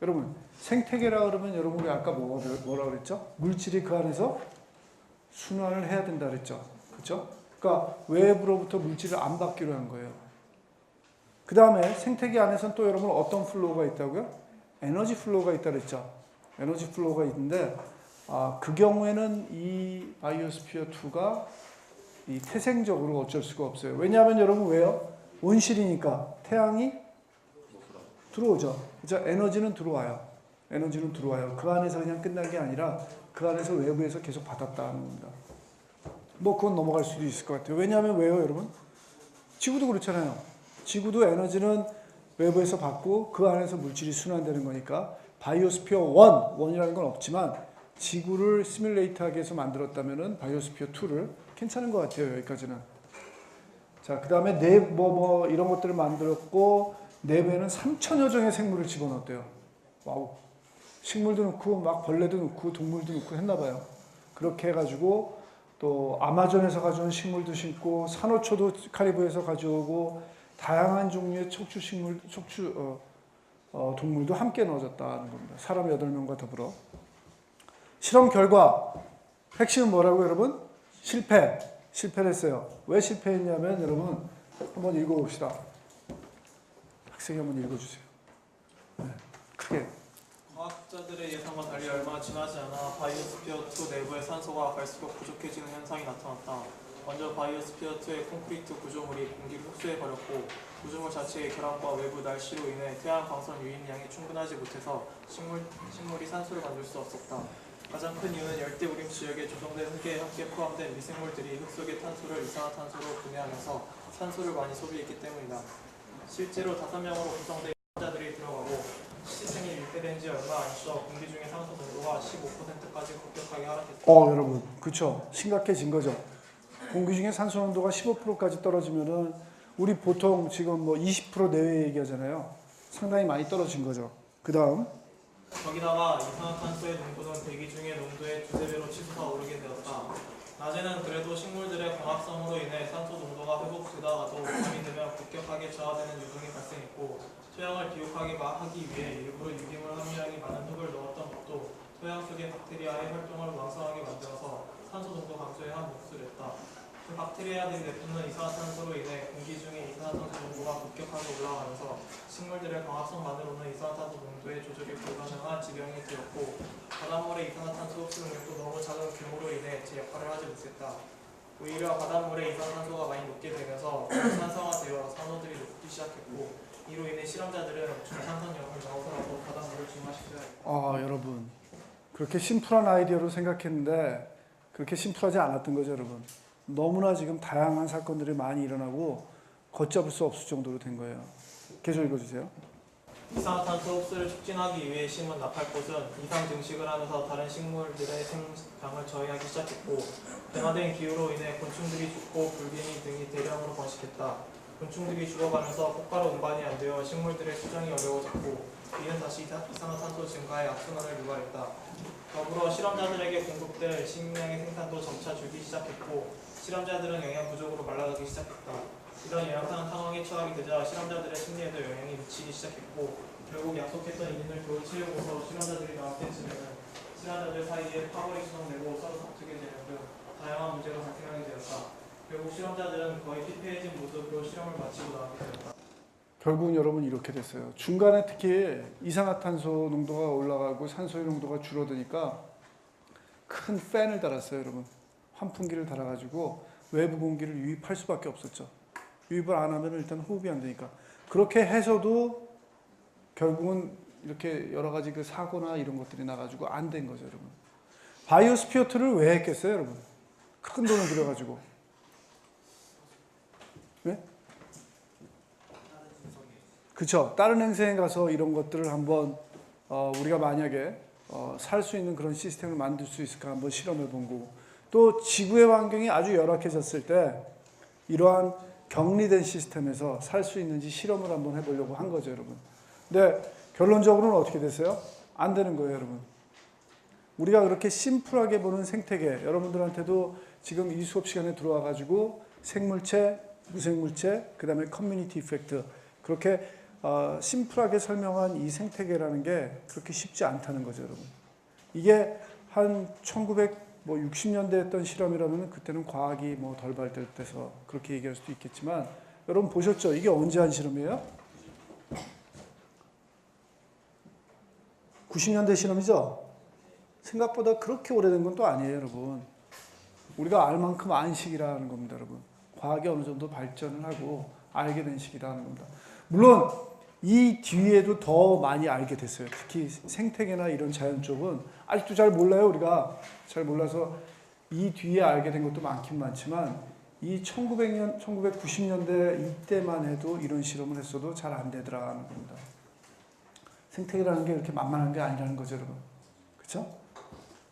여러분, 생태계라 그러면 여러분 우리 아까 뭐라 그랬죠? 물질이 그 안에서 순환을 해야 된다 그랬죠. 그렇죠? 그러니까 외부로부터 물질을 안 받기로 한 거예요. 그 다음에 생태계 안에서는 또 여러분 어떤 플로우가 있다고요? 에너지 플로우가 있다 그랬죠. 에너지 플로우가 있는데 그 경우에는 이 바이오스피어 2가 이 태생적으로 어쩔 수가 없어요. 왜냐하면 여러분 왜요? 온실이니까 태양이 들어오죠. 그렇죠? 에너지는 들어와요. 그 안에서 그냥 끝난 게 아니라 그 안에서 외부에서 계속 받았다는 겁니다. 그건 넘어갈 수도 있을 것 같아요. 왜냐하면 왜요, 여러분? 지구도 그렇잖아요. 지구도 에너지는 외부에서 받고 그 안에서 물질이 순환되는 거니까 바이오스피어 1이라는 건 없지만 지구를 시뮬레이트하기 위해서 만들었다면은 바이오스피어 2를 괜찮은 것 같아요, 여기까지는. 자, 그 다음에 이런 것들을 만들었고 내부에는 3천여 종의 생물을 집어넣었대요. 와우. 식물도 넣고 막 벌레도 넣고 동물도 넣고 했나봐요. 그렇게 해가지고 또 아마존에서 가져온 식물도 심고 산호초도 카리브에서 가져오고 다양한 종류의 동물도 함께 넣어졌다는 겁니다. 사람 8명과 더불어. 실험 결과 핵심은 뭐라고 여러분? 실패를 했어요. 왜 실패했냐면 여러분 한번 읽어봅시다. 학생이 한번 읽어주세요. 네, 크게. 과학자들의 예상과 달리 얼마 지나지 않아 바이오스피어 2 내부의 산소가 갈수록 부족해지는 현상이 나타났다. 먼저 바이오스피어 2의 콘크리트 구조물이 공기를 흡수해버렸고 구조물 자체의 결함과 외부 날씨로 인해 태양 광선 유입량이 충분하지 못해서 식물이 산소를 만들 수 없었다. 가장 큰 이유는 열대 우림 지역에 조성된 흙에 함께 포함된 미생물들이 흙 속의 탄소를 이산화탄소로 분해하면서 산소를 많이 소비했기 때문이다. 실제로 5명으로 구성된 환자들이 들어가고 시스템이 밀폐된 지 얼마 안 있어 공기 중의 산소 농도가 15%까지 급격하게 하락했다. 여러분, 그렇죠. 심각해진 거죠. 공기 중에 산소 농도가 15%까지 떨어지면은 우리 보통 지금 20% 내외 얘기하잖아요. 상당히 많이 떨어진 거죠. 그 다음. 거기다가 이산화탄소의 농도는 대기 중의 농도의 2~3배로 치솟아 오르게 되었다. 낮에는 그래도 식물들의 광합성으로 인해 산소 농도가 회복되다가도 밤이 되면 급격하게 저하되는 유동이 발생했고 토양을 비옥하게 하기 위해 일부러 유기물 함유량이 많은 흙을 넣었던 것도 토양 속의 박테리아의 활동을 왕성하게 만들어서 산소 농도 감소에 한 몫을 했다. 그 박테리아들이 내뿜는 이산화탄소로 인해 공기 중에 이산화탄소 농도가 급격하게 올라가면서 식물들의 광합성만으로는 이산화탄소 농도의 조절이 불가능한 지경이 되었고 바닷물의 이산화탄소 흡수 능력도 너무 작은 규모로 인해 제 역할을 하지 못했다. 오히려 바닷물의 이산화탄소가 많이 녹게 되면서 산성화되어 산호들이 녹기 시작했고 이로 인해 실험자들은 중산성염을 넣어서라도 바닷물을 중화시켜야 했다. 여러분 그렇게 심플한 아이디어로 생각했는데 그렇게 심플하지 않았던 거죠, 여러분. 너무나 지금 다양한 사건들이 많이 일어나고 걷잡을 수 없을 정도로 된 거예요. 계속 읽어주세요. 이산화탄소 흡수를 촉진하기 위해 심은 나팔꽃은 이상 증식을 하면서 다른 식물들의 생장을 저해하기 시작했고 변화된 기후로 인해 곤충들이 죽고 불개미 등이 대량으로 번식했다. 곤충들이 죽어가면서 꽃가루 운반이 안 되어 식물들의 수정이 어려워졌고 이는 다시 이산화탄소 증가에 악순환을 유발했다. 더불어 실험자들에게 공급될 식량의 생산도 점차 줄기 시작했고 실험자들은 영양 부족으로 말라가기 시작했다. 이런 열악한 상황에 처하게 되자 실험자들의 심리에도 영향이 미치기 시작했고 결국 약속했던 이민을 겨우 채우고서 실험자들이 나올 때쯤에는 실험자들 사이에 파벌이 수정되고 서로 다투게 되는 등 다양한 문제가 발생하게 되었다. 결국 실험자들은 거의 피폐해진 모습으로 실험을 마치고 나오게 되었다. 결국은 여러분 이렇게 됐어요. 중간에 특히 이산화탄소 농도가 올라가고 산소의 농도가 줄어드니까 큰 팬을 달았어요, 여러분. 환풍기를 달아가지고 외부 공기를 유입할 수밖에 없었죠. 유입을 안 하면 일단 호흡이 안 되니까. 그렇게 해서도 결국은 이렇게 여러 가지 그 사고나 이런 것들이 나가지고 안 된 거죠, 여러분. 바이오스피어트를 왜 했겠어요, 여러분? 큰 돈을 들여가지고. 왜? 그쵸. 다른 행성에 가서 이런 것들을 한번 우리가 만약에 살 수 있는 그런 시스템을 만들 수 있을까 한번 실험해 본 거고, 또 지구의 환경이 아주 열악해졌을 때 이러한 격리된 시스템에서 살 수 있는지 실험을 한번 해보려고 한 거죠, 여러분. 근데 결론적으로는 어떻게 됐어요? 안 되는 거예요, 여러분. 우리가 그렇게 심플하게 보는 생태계, 여러분들한테도 지금 이 수업 시간에 들어와 가지고 생물체, 무생물체, 그 다음에 커뮤니티 이펙트, 그렇게 심플하게 설명한 이 생태계라는 게 그렇게 쉽지 않다는 거죠, 여러분. 이게 한 1960년대에 했던 실험이라면 그때는 과학이 뭐 덜 발달돼서 그렇게 얘기할 수도 있겠지만, 여러분 보셨죠? 이게 언제 한 실험이에요? 90년대 실험이죠? 생각보다 그렇게 오래된 건 또 아니에요, 여러분. 우리가 알 만큼 안 시기라는 겁니다, 여러분. 과학이 어느 정도 발전을 하고 알게 된 시기라는 겁니다. 물론 이 뒤에도 더 많이 알게 됐어요. 특히 생태계나 이런 자연 쪽은 아직도 잘 몰라요. 우리가 잘 몰라서 이 뒤에 알게 된 것도 많긴 많지만 이 1900년, 1990년대 이때만 해도 이런 실험을 했어도 잘 안 되더라는 겁니다. 생태계라는 게 이렇게 만만한 게 아니라는 거죠, 여러분. 그렇죠?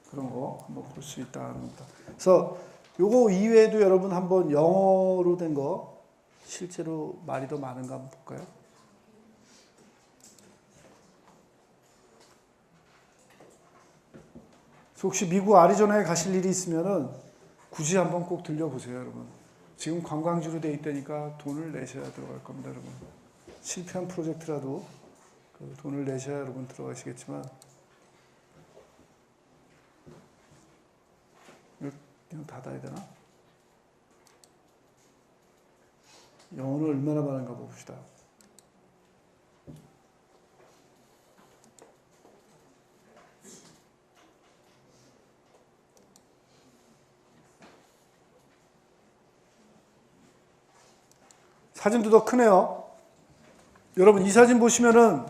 그런 거 한번 볼 수 있다는 겁니다. 그래서 요거 이외에도 여러분 한번 영어로 된 거 실제로 말이 더 많은가 한번 볼까요? 혹시 미국 아리조나에 가실 일이 있으면은 굳이 한번 꼭 들려보세요, 여러분. 지금 관광지로 돼 있다니까 돈을 내셔야 들어갈 겁니다, 여러분. 실패한 프로젝트라도 그 돈을 내셔야 여러분 들어가시겠지만, 이거 닫아야 되나? 영어는 얼마나 많은가 봅시다. 사진도 더 크네요. 여러분 이 사진 보시면은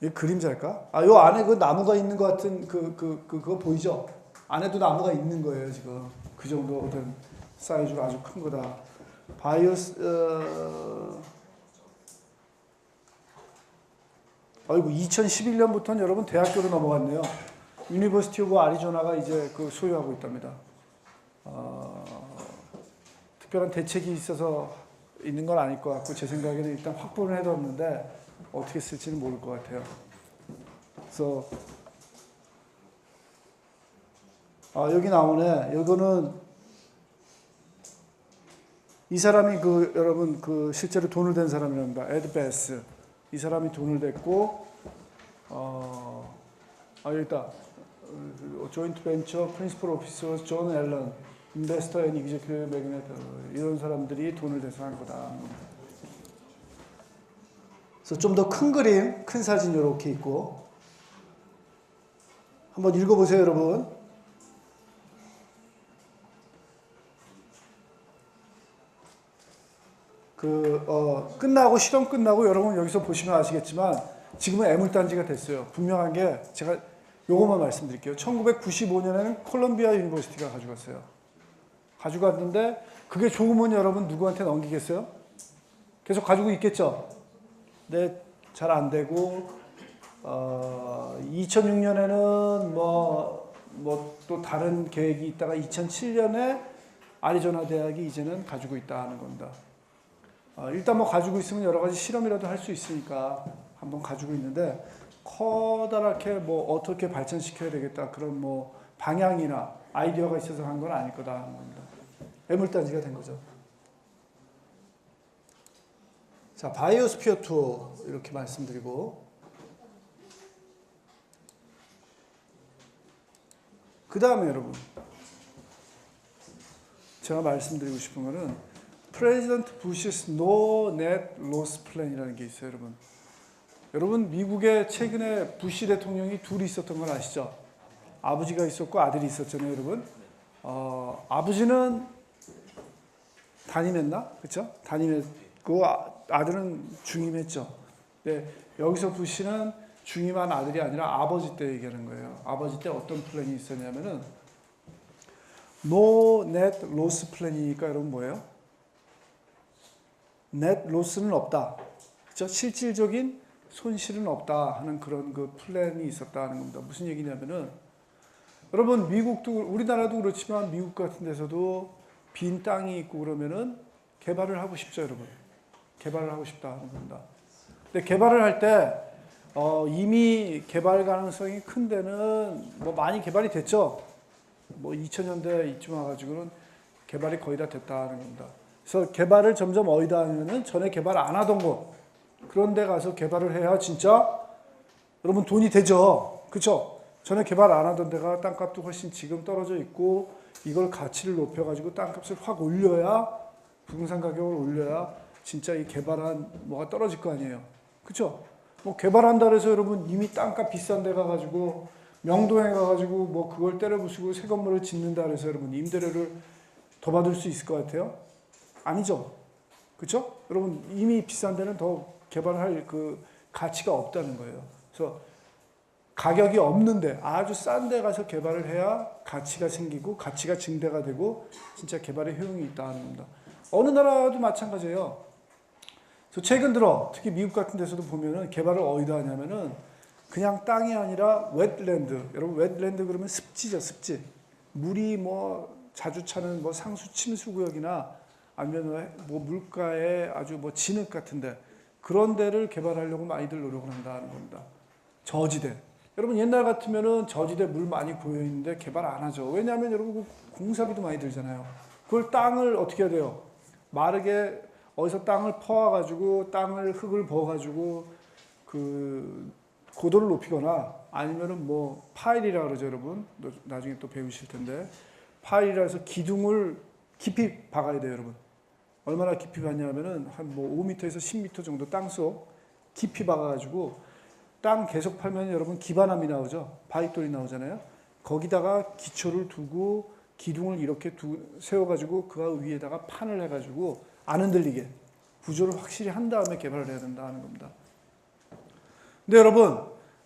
이 그림자일까? 요 안에 그 나무가 있는 것 같은 그거 보이죠? 안에도 나무가 있는 거예요, 지금. 그 정도 된 사이즈로 아주 큰 거다. 아이고 2011년부터는 여러분 대학교로 넘어갔네요. 유니버시티 오브 아리조나가 이제 그 소유하고 있답니다. 특별한 대책이 있어서 있는 건 아닐 것 같고 제 생각에는 일단 확보를 해뒀는데 어떻게 쓸지는 모를 것 같아요. 그래서 여기 나오네. 이거는 이 사람이 여러분 실제로 돈을 댄 사람이랍니다. 에드 베스. 이 사람이 돈을 댔고 여기 있다. 조인트 벤처 프린시플 오피서 존 앨런, 인베스터 앤 이그제큐티브 매그넷 이런 사람들이 돈을 대서 한 거다. 그래서 좀 더 큰 그림, 큰 사진 이렇게 있고 한번 읽어보세요, 여러분. 끝나고 실험 끝나고 여러분 여기서 보시면 아시겠지만 지금은 애물단지가 됐어요. 분명한 게 제가 요것만 말씀드릴게요. 1995년에는 콜롬비아 유니버시티가 가져갔어요. 가져갔는데 그게 좋으면 여러분 누구한테 넘기겠어요? 계속 가지고 있겠죠? 근데 잘 안 되고 2006년에는 뭐 또 다른 계획이 있다가 2007년에 아리조나 대학이 이제는 가지고 있다 하는 겁니다. 일단 뭐 가지고 있으면 여러 가지 실험이라도 할 수 있으니까 한번 가지고 있는데 커다랗게 뭐 어떻게 발전시켜야 되겠다 그런 뭐 방향이나 아이디어가 있어서 한 건 아닐 거다 하는 겁니다. 애물단지가 된 거죠. 자, 바이오스피어 투어 이렇게 말씀드리고 그 다음에 여러분 제가 말씀드리고 싶은 거는 프레지던트 부시's No Net Loss Plan이라는 게 있어요, 여러분. 여러분 미국에 최근에 부시 대통령이 둘이 있었던 걸 아시죠? 아버지가 있었고 아들이 있었잖아요, 여러분. 아버지는 담임했나? 그렇죠? 담임했고 아들은 중임했죠. 네, 여기서 부시는 중임한 아들이 아니라 아버지 때 얘기하는 거예요. 아버지 때 어떤 플랜이 있었냐면은 No Net Loss Plan이니까 여러분 뭐예요? net loss는 없다. 그렇죠? 실질적인 손실은 없다 하는 그런 그 플랜이 있었다는 겁니다. 무슨 얘기냐면은 여러분 미국도 우리나라도 그렇지만 미국 같은 데서도 빈 땅이 있고 그러면은 개발을 하고 싶죠, 여러분. 개발을 하고 싶다 하는 겁니다. 근데 개발을 할 때 이미 개발 가능성이 큰 데는 뭐 많이 개발이 됐죠. 뭐 2000년대 이쯤 와가지고는 개발이 거의 다 됐다 하는 겁니다. 그래서 개발을 점점 어디다 하면은 전에 개발 안 하던 곳 그런 데 가서 개발을 해야 진짜 여러분 돈이 되죠. 그렇죠? 전에 개발 안 하던 데가 땅값도 훨씬 지금 떨어져 있고 이걸 가치를 높여가지고 땅값을 확 올려야 부동산 가격을 올려야 진짜 이 개발한 뭐가 떨어질 거 아니에요. 그렇죠? 뭐 개발한다 해서 여러분 이미 땅값 비싼 데 가가지고 명동에 가가지고 뭐 그걸 때려 부수고 새 건물을 짓는다 해서 여러분 임대료를 더 받을 수 있을 것 같아요? 아니죠. 그렇죠? 여러분 이미 비싼 데는 더 개발할 그 가치가 없다는 거예요. 그래서 가격이 없는데 아주 싼 데 가서 개발을 해야 가치가 생기고 가치가 증대가 되고 진짜 개발의 효용이 있다는 겁니다. 어느 나라도 마찬가지예요. 그래서 최근 들어 특히 미국 같은 데서도 보면은 개발을 어디다 하냐면은 그냥 땅이 아니라 웻랜드. 여러분 웻랜드 그러면 습지죠, 습지. 물이 뭐 자주 차는 뭐 상수 침수 구역이나 아니면 뭐 물가에 아주 뭐 진흙 같은데 그런 데를 개발하려고 많이들 노력을 한다는 겁니다. 저지대. 여러분 옛날 같으면은 저지대 물 많이 고여 있는데 개발 안 하죠. 왜냐하면 여러분 공사비도 많이 들잖아요. 그걸 땅을 어떻게 해야 돼요? 마르게 어디서 땅을 퍼와가지고 땅을 흙을 버가지고 그 고도를 높이거나 아니면은 뭐 파일이라 그러죠, 여러분. 나중에 또 배우실 텐데 파일이라 해서 기둥을 깊이 박아야 돼요, 여러분. 얼마나 깊이 박냐면은 한 뭐 5m에서 10m 정도 땅속 깊이 박아가지고 땅 계속 팔면 여러분 기반함이 나오죠. 바위돌이 나오잖아요. 거기다가 기초를 두고 기둥을 이렇게 세워가지고 그 위에다가 판을 해가지고 안 흔들리게 구조를 확실히 한 다음에 개발을 해야 된다 하는 겁니다. 근데 여러분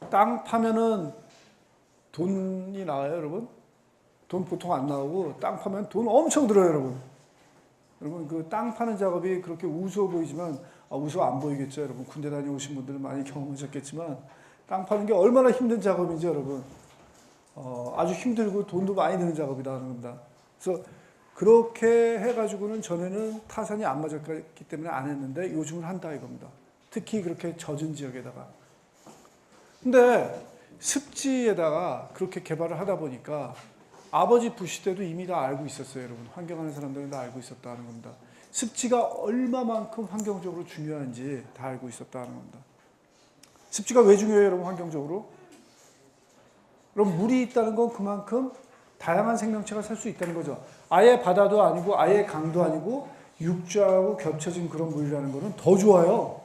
땅 파면은 돈이 나와요, 여러분? 돈 보통 안 나오고 땅 파면 돈 엄청 들어요, 여러분. 여러분 그 땅 파는 작업이 그렇게 우스워 보이지만 우스워 안 보이겠죠, 여러분. 군대 다녀오신 분들은 많이 경험하셨겠지만 땅 파는 게 얼마나 힘든 작업인지 여러분 아주 힘들고 돈도 많이 드는 작업이다 하는 겁니다. 그래서 그렇게 해가지고는 전에는 타산이 안 맞았기 때문에 안 했는데 요즘은 한다 이겁니다. 특히 그렇게 젖은 지역에다가. 근데 습지에다가 그렇게 개발을 하다 보니까 아버지 부시 때도 이미 다 알고 있었어요, 여러분. 환경하는 사람들은 다 알고 있었다는 겁니다. 습지가 얼마만큼 환경적으로 중요한지 다 알고 있었다는 겁니다. 습지가 왜 중요해요, 여러분, 환경적으로? 그럼 물이 있다는 건 그만큼 다양한 생명체가 살 수 있다는 거죠. 아예 바다도 아니고 아예 강도 아니고 육지하고 겹쳐진 그런 물이라는 거는 더 좋아요.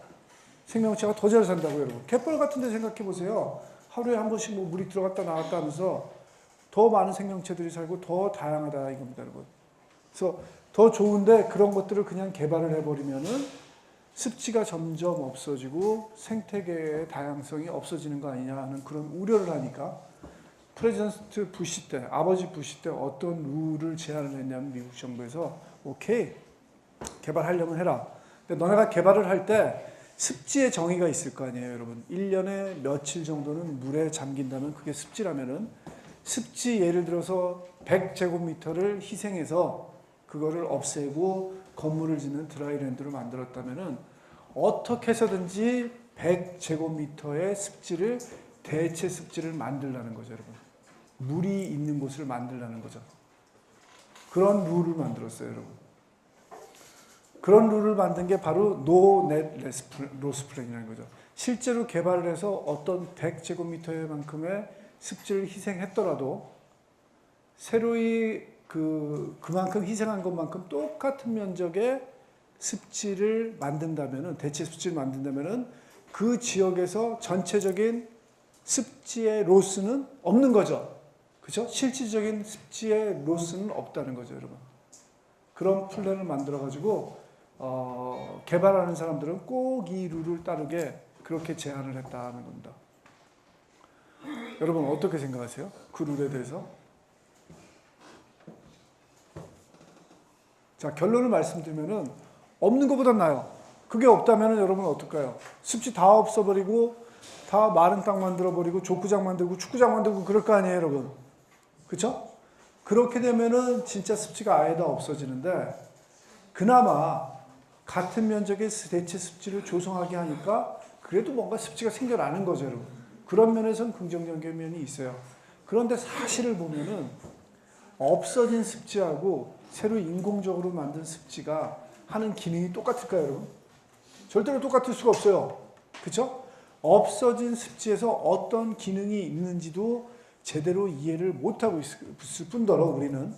생명체가 더 잘 산다고요, 여러분. 갯벌 같은 데 생각해 보세요. 하루에 한 번씩 뭐 물이 들어갔다 나갔다 하면서 더 많은 생명체들이 살고 더 다양하다 이겁니다, 여러분. 그래서 더 좋은데 그런 것들을 그냥 개발을 해버리면은 습지가 점점 없어지고 생태계의 다양성이 없어지는 거 아니냐 하는 그런 우려를 하니까 프레지던트 부시 때, 아버지 부시 때 어떤 룰을 제안을 했냐면 미국 정부에서 오케이, 개발하려면 해라. 근데 너네가 개발을 할 때 습지의 정의가 있을 거 아니에요, 여러분. 1년에 며칠 정도는 물에 잠긴다면 그게 습지라면은 습지 예를 들어서 100제곱미터를 희생해서 그거를 없애고 건물을 짓는 드라이랜드로 만들었다면은 어떻게 해서든지 100제곱미터의 습지를 대체 습지를 만들라는 거죠, 여러분. 물이 있는 곳을 만들라는 거죠. 그런 룰을 만들었어요, 여러분. 그런 룰을 만든 게 바로 노넷 로스 플랜이라는 거죠. 실제로 개발을 해서 어떤 100제곱미터의 만큼의 습지를 희생했더라도 새로이 그만큼 희생한 것만큼 똑같은 면적의 습지를 만든다면은, 대체 습지를 만든다면은 그 지역에서 전체적인 습지의 로스는 없는 거죠. 그죠? 실질적인 습지의 로스는 없다는 거죠, 여러분. 그런 플랜을 만들어가지고, 개발하는 사람들은 꼭 이 룰을 따르게 그렇게 제안을 했다는 겁니다. 여러분, 어떻게 생각하세요? 그 룰에 대해서? 자, 결론을 말씀드리면은, 없는 것보단 나아요. 그게 없다면은 여러분 어떨까요? 습지 다 없어버리고, 다 마른 땅 만들어버리고, 족구장 만들고, 축구장 만들고, 그럴 거 아니에요, 여러분. 그쵸? 그렇게 되면은 진짜 습지가 아예 다 없어지는데, 그나마 같은 면적의 대체 습지를 조성하게 하니까 그래도 뭔가 습지가 생겨나는 거죠, 여러분. 그런 면에서는 긍정적인 면이 있어요. 그런데 사실을 보면은 없어진 습지하고 새로 인공적으로 만든 습지가 하는 기능이 똑같을까요, 여러분? 절대로 똑같을 수가 없어요. 그렇죠? 없어진 습지에서 어떤 기능이 있는지도 제대로 이해를 못하고 있을 뿐더러 우리는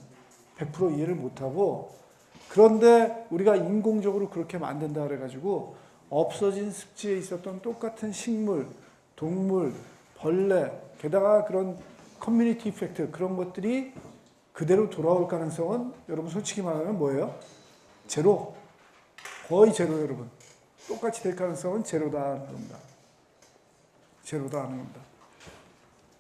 100% 이해를 못하고, 그런데 우리가 인공적으로 그렇게 만든다 그래가지고 없어진 습지에 있었던 똑같은 식물, 동물, 벌레, 게다가 그런 커뮤니티 이펙트, 그런 것들이 그대로 돌아올 가능성은 여러분 솔직히 말하면 뭐예요? 제로. 거의 제로, 여러분. 똑같이 될 가능성은 제로다 하는 겁니다. 제로다 하는 겁니다.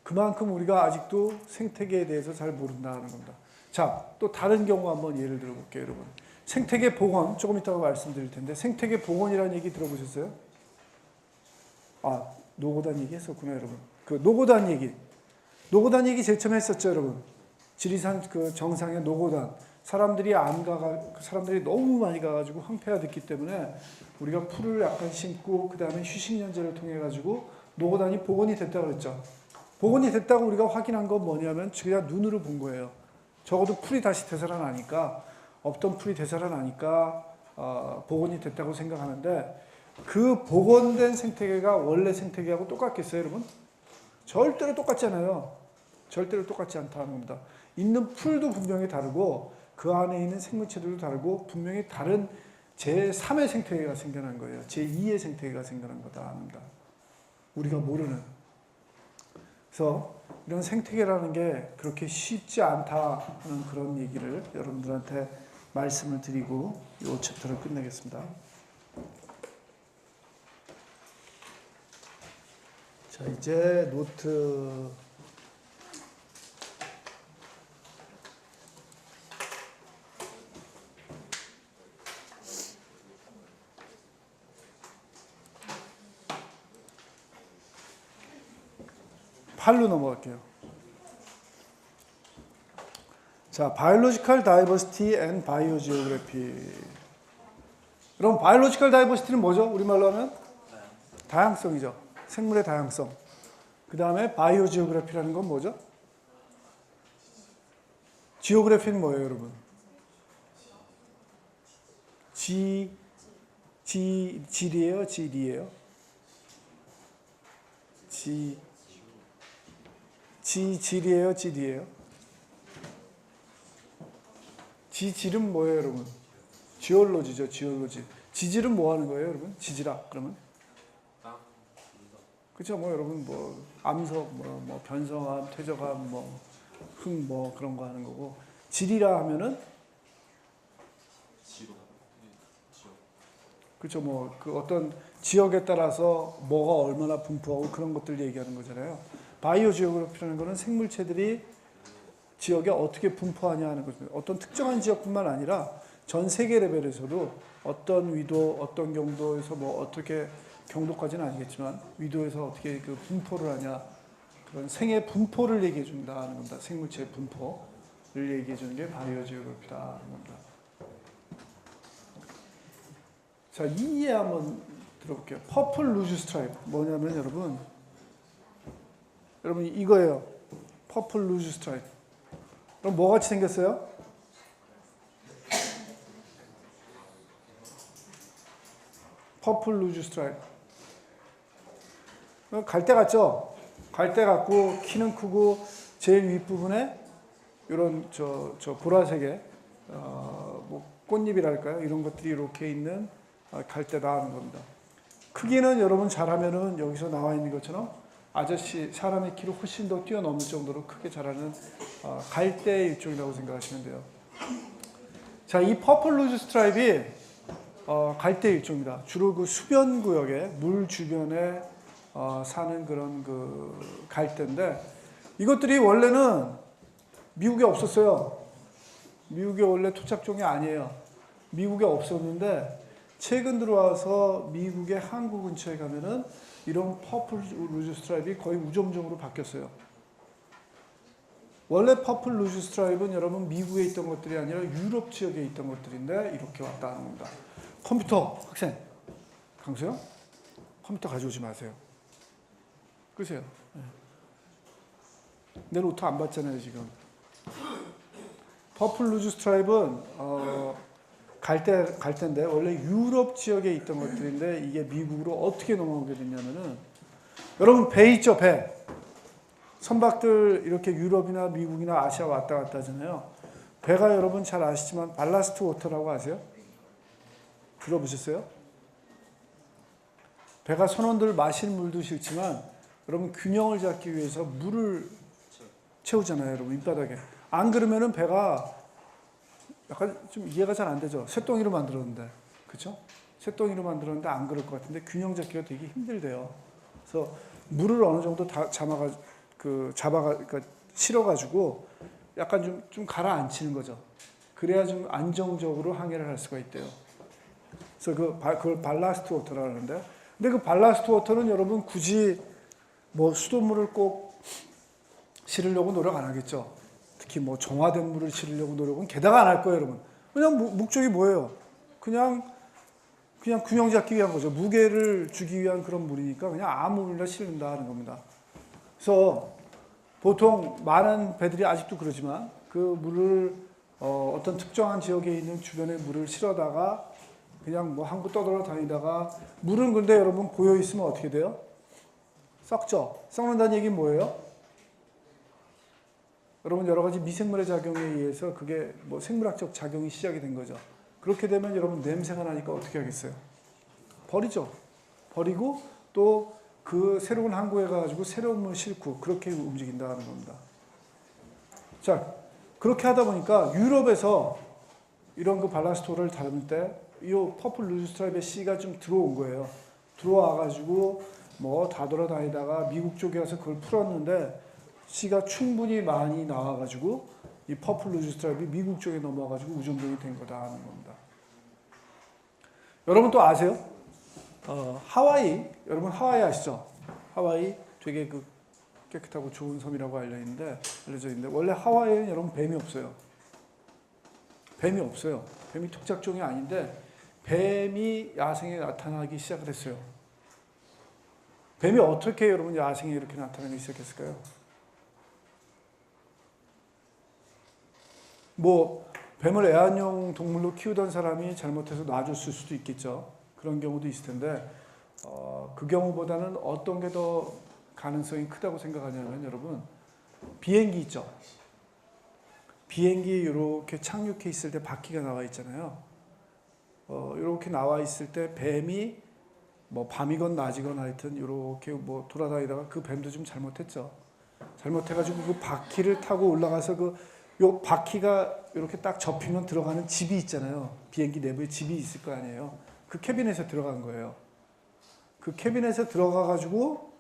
그만큼 우리가 아직도 생태계에 대해서 잘 모른다는 겁니다. 자, 또 다른 경우 한번 예를 들어볼게요, 여러분. 생태계 복원, 조금 이따가 말씀드릴 텐데, 생태계 복원이라는 얘기 들어보셨어요? 아, 노고단 얘기 했었구나, 여러분. 그 노고단 얘기. 노고단 얘기 제일 처음 했었죠, 여러분. 지리산 그 정상의 노고단. 사람들이 너무 많이 가가지고 황폐화됐기 때문에 우리가 풀을 약간 심고, 그 다음에 휴식연재를 통해가지고 노고단이 복원이 됐다고 그랬죠. 복원이 됐다고 우리가 확인한 건 뭐냐면 그냥 눈으로 본 거예요. 적어도 풀이 다시 되살아나니까, 없던 풀이 되살아나니까 복원이 됐다고 생각하는데, 그 복원된 생태계가 원래 생태계하고 똑같겠어요, 여러분? 절대로 똑같지 않아요. 절대로 똑같지 않다는 겁니다. 있는 풀도 분명히 다르고 그 안에 있는 생물체들도 다르고 분명히 다른 제3의 생태계가 생겨난 거예요. 제2의 생태계가 생겨난 거다 합니다. 우리가 모르는. 그래서 이런 생태계라는 게 그렇게 쉽지 않다 하는 그런 얘기를 여러분들한테 말씀을 드리고 이 챕터를 끝내겠습니다. 자, 이제 노트 팔로 넘어갈게요. 자, Biological Diversity and Biogeography. 그럼 Biological Diversity는 뭐죠? 우리말로 하면? 다양성이죠. 생물의 다양성. 그 다음에 Biogeography라는 건 뭐죠? Geography는 뭐예요, 여러분? 질이에요? 질이에요? 질이에요? 질이에요? 지질은 뭐예요, 여러분? 지올로지죠, 지올로지. 지질은 뭐 하는 거예요, 여러분? 지질학, 그러면? 그렇죠? 뭐 여러분 뭐 암석, 뭐 변성암, 퇴적암, 흙 그런 거 하는 거고 질이라 하면은 그렇죠? 뭐 그 어떤 지역에 따라서 뭐가 얼마나 분포하고 그런 것들 얘기하는 거잖아요. 바이오 지오그래피라는 거는 생물체들이 지역에 어떻게 분포하냐 하는 거죠. 어떤 특정한 지역뿐만 아니라 전 세계 레벨에서도 어떤 위도, 어떤 경도에서 뭐 어떻게 경도까지는 아니겠지만 위도에서 어떻게 그 분포를 하냐 그런 생의 분포를 얘기해 준다 하는 겁니다. 생물체의 분포를 얘기해 주는 게 바이오 지오그래피다 하는 겁니다. 자, 이해 한번 들어볼게요. 퍼플 루즈 스트라이프 뭐냐면 여러분 이거예요. 퍼플 루즈 스트라이프. 그럼 뭐 같이 생겼어요? 퍼플 루즈 스트라이프. 갈대 같죠? 갈대 같고 키는 크고 제일 윗부분에 이런 저 보라색의 뭐 꽃잎이랄까요? 이런 것들이 이렇게 있는 갈대다 하는 겁니다. 크기는 여러분 잘하면은 여기서 나와 있는 것처럼 아저씨 사람의 키를 훨씬 더 뛰어넘을 정도로 크게 자라는 갈대의 일종이라고 생각하시면 돼요. 자, 이 퍼플 루즈 스트라이프이 갈대 일종이다. 주로 그 수변 구역에 물 주변에 사는 그런 그 갈대인데 이것들이 원래는 미국에 없었어요. 미국에 원래 토착종이 아니에요. 미국에 없었는데 최근 들어와서 미국의 항구 근처에 가면은 이런 퍼플 루즈 스트라이프가 거의 우점종으로 바뀌었어요. 원래 퍼플 루즈 스트라이프는 여러분 미국에 있던 것들이 아니라 유럽 지역에 있던 것들인데 이렇게 왔다 하는 겁니다. 컴퓨터 학생 강수요? 컴퓨터 가져오지 마세요. 끄세요. 내 노트 안 봤잖아요 지금. 퍼플 루즈 스트라이프는 갈대인데 원래 유럽 지역에 있던 것들인데 이게 미국으로 어떻게 넘어오게 됐냐면은 여러분 배 있죠 배. 선박들 이렇게 유럽이나 미국이나 아시아 왔다 갔다 하잖아요. 배가 여러분 잘 아시지만 발라스트 워터라고 아세요? 들어보셨어요? 배가 선원들 마실 물도 싫지만 여러분 균형을 잡기 위해서 물을 채우잖아요 여러분 밑바닥에. 안 그러면은 배가 약간 좀 이해가 잘 안 되죠. 쇳덩이로 만들었는데, 그렇죠? 쇳덩이로 만들었는데 안 그럴 것 같은데 균형 잡기가 되게 힘들대요. 그래서 물을 어느 정도 다 그러니까 실어가지고 약간 좀 가라앉히는 거죠. 그래야 좀 안정적으로 항해를 할 수가 있대요. 그래서 그걸 발라스트 워터라고 하는데, 근데 그 발라스트 워터는 여러분 굳이 뭐 수돗물을 꼭 실으려고 노력 안 하겠죠. 특히 뭐 정화된 물을 실으려고 노력은 게다가 안 할 거예요, 여러분. 그냥 목적이 뭐예요? 그냥 균형 잡기 위한 거죠. 무게를 주기 위한 그런 물이니까 그냥 아무 물이나 실른다 하는 겁니다. 그래서 보통 많은 배들이 아직도 그러지만 그 물을 어떤 특정한 지역에 있는 주변에 물을 실어다가 그냥 뭐 항구 떠돌아다니다가 물은 근데 여러분 고여 있으면 어떻게 돼요? 썩죠. 썩는다는 얘기는 뭐예요? 여러분 여러 가지 미생물의 작용에 의해서 그게 뭐 생물학적 작용이 시작이 된 거죠. 그렇게 되면 여러분 냄새가 나니까 어떻게 하겠어요? 버리죠. 버리고 또 그 새로운 항구에 가가지고 새로운 물 싣고 그렇게 움직인다는 겁니다. 자, 그렇게 하다 보니까 유럽에서 이런 그 발라스토를 다룰 때 이 퍼플 루즈 스트라이프의 씨가 좀 들어온 거예요. 들어와가지고 뭐 다 돌아다니다가 미국 쪽에 가서 그걸 풀었는데 씨가 충분히 많이 나와가지고 이 퍼플 루즈 스트라이프가 미국 쪽에 넘어와가지고 우점종이 된 거다 하는 겁니다. 여러분 또 아세요? 하와이, 여러분 하와이 아시죠? 하와이 되게 그 깨끗하고 좋은 섬이라고 알려져 있는데 원래 하와이에는 여러분 뱀이 없어요. 뱀이 없어요. 뱀이 토착종이 아닌데 뱀이 야생에 나타나기 시작을 했어요. 뱀이 어떻게 여러분 야생에 이렇게 나타나기 시작했을까요? 뭐 뱀을 애완용 동물로 키우던 사람이 잘못해서 놔줬을 수도 있겠죠. 그런 경우도 있을 텐데 그 경우보다는 어떤 게 더 가능성이 크다고 생각하냐면 여러분 비행기 있죠. 비행기 이렇게 착륙해 있을 때 바퀴가 나와 있잖아요. 이렇게 나와 있을 때 뱀이 뭐 밤이건 낮이건 하여튼 이렇게 뭐 돌아다니다가 그 뱀도 좀 잘못했죠. 잘못해가지고 그 바퀴를 타고 올라가서 요 바퀴가 이렇게 딱 접히면 들어가는 집이 있잖아요. 비행기 내부에 집이 있을 거 아니에요. 그 캐비넷에 들어간 거예요. 그 캐비넷에 들어가가지고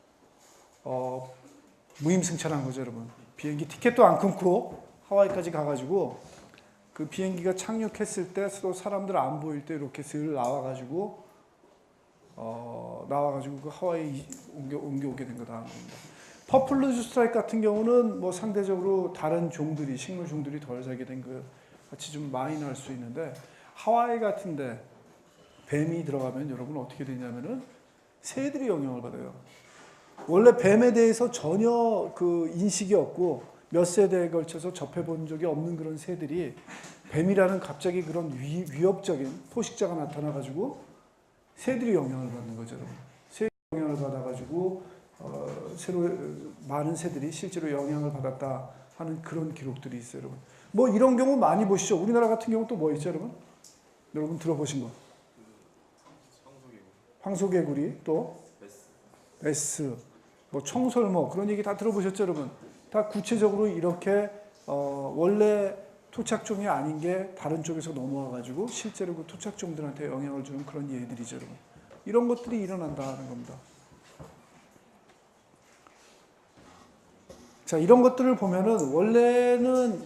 무임승차한 거죠, 여러분. 비행기 티켓도 안 끊고 하와이까지 가가지고 그 비행기가 착륙했을 때 또 사람들 안 보일 때 이렇게 슬 나와가지고 그 하와이 옮겨오게 된 거다 하는 겁니다. 퍼플루즈 스트라이크 같은 경우는 뭐 상대적으로 다른 종들이 식물 종들이 덜 살게 된 것 같이 좀 마이너할 수 있는데 하와이 같은데 뱀이 들어가면 여러분 어떻게 되냐면은 새들이 영향을 받아요. 원래 뱀에 대해서 전혀 그 인식이 없고 몇 세대에 걸쳐서 접해본 적이 없는 그런 새들이 뱀이라는 갑자기 그런 위협적인 포식자가 나타나가지고 새들이 영향을 받는 거죠, 여러분. 새들이 영향을 받아가지고 새로 많은 새들이 실제로 영향을 받았다 하는 그런 기록들이 있어요, 여러분. 뭐 이런 경우 많이 보시죠. 우리나라 같은 경우 또 뭐 있죠, 여러분? 여러분 들어보신 거? 황소개구리, 또 베스, 뭐 청설모 그런 얘기 다 들어보셨죠, 여러분? 다 구체적으로 이렇게 원래 토착종이 아닌 게 다른 쪽에서 넘어와가지고 실제로 그 토착종들한테 영향을 주는 그런 예들이죠, 여러분. 이런 것들이 일어난다는 겁니다. 자, 이런 것들을 보면은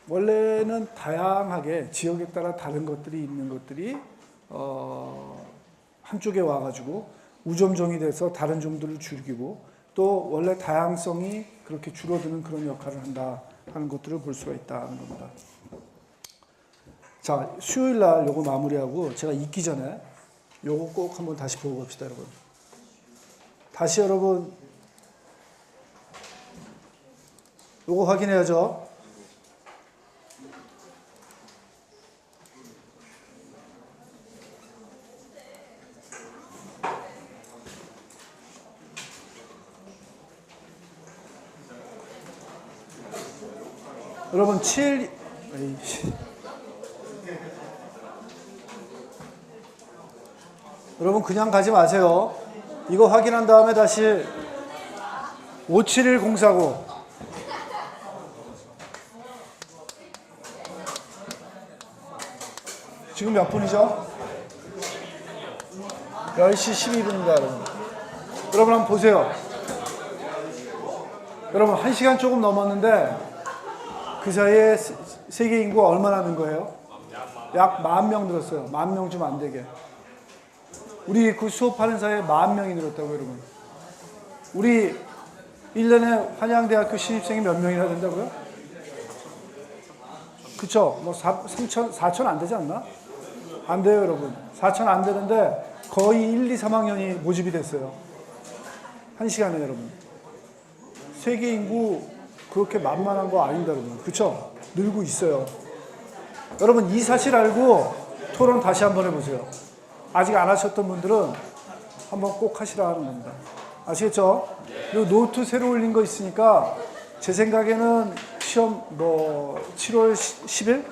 원래는 다양하게 지역에 따라 다른 것들이 있는 것들이 한쪽에 와가지고 우점종이 돼서 다른 종들을 죽이고 또 원래 다양성이 그렇게 줄어드는 그런 역할을 한다 하는 것들을 볼 수가 있다는 겁니다. 자, 수요일 날 요거 마무리하고 제가 잊기 전에 요거 꼭 한번 다시 보고 갑시다, 여러분. 다시 여러분 요거 확인해야죠. 여러분 7 여러분 그냥 가지 마세요. 이거 확인한 다음에 다시 57104고 지금 몇 분이죠? 10시 12분입니다, 여러분. 여러분 한번 보세요. 여러분 1시간 조금 넘었는데 그 사이에 세계 인구가 얼마나 는 거예요? 약 10,000명 늘었어요. 10,000명 좀 안 되게. 우리 그 수업하는 사이에 10,000명이 늘었다고, 여러분. 우리 1년에 한양대학교 신입생이 몇 명이나 된다고요? 그쵸? 뭐 4천 안 되지 않나? 안 돼요, 여러분. 4천 안 되는데 거의 1, 2, 3학년이 모집이 됐어요. 1시간에, 여러분. 세계 인구 그렇게 만만한 거 아닙니다, 여러분. 그쵸? 늘고 있어요. 여러분, 이 사실 알고 토론 다시 한번 해보세요. 아직 안 하셨던 분들은 한번 꼭 하시라 하는 겁니다. 아시겠죠? 요 노트 새로 올린 거 있으니까 제 생각에는 시험 뭐 7월 10일?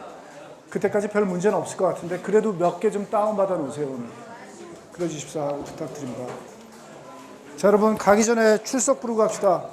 그때까지 별 문제는 없을 것 같은데 그래도 몇 개 좀 다운받아 놓으세요, 오늘. 그래 주십사 부탁드립니다. 자, 여러분 가기 전에 출석 부르고 갑시다.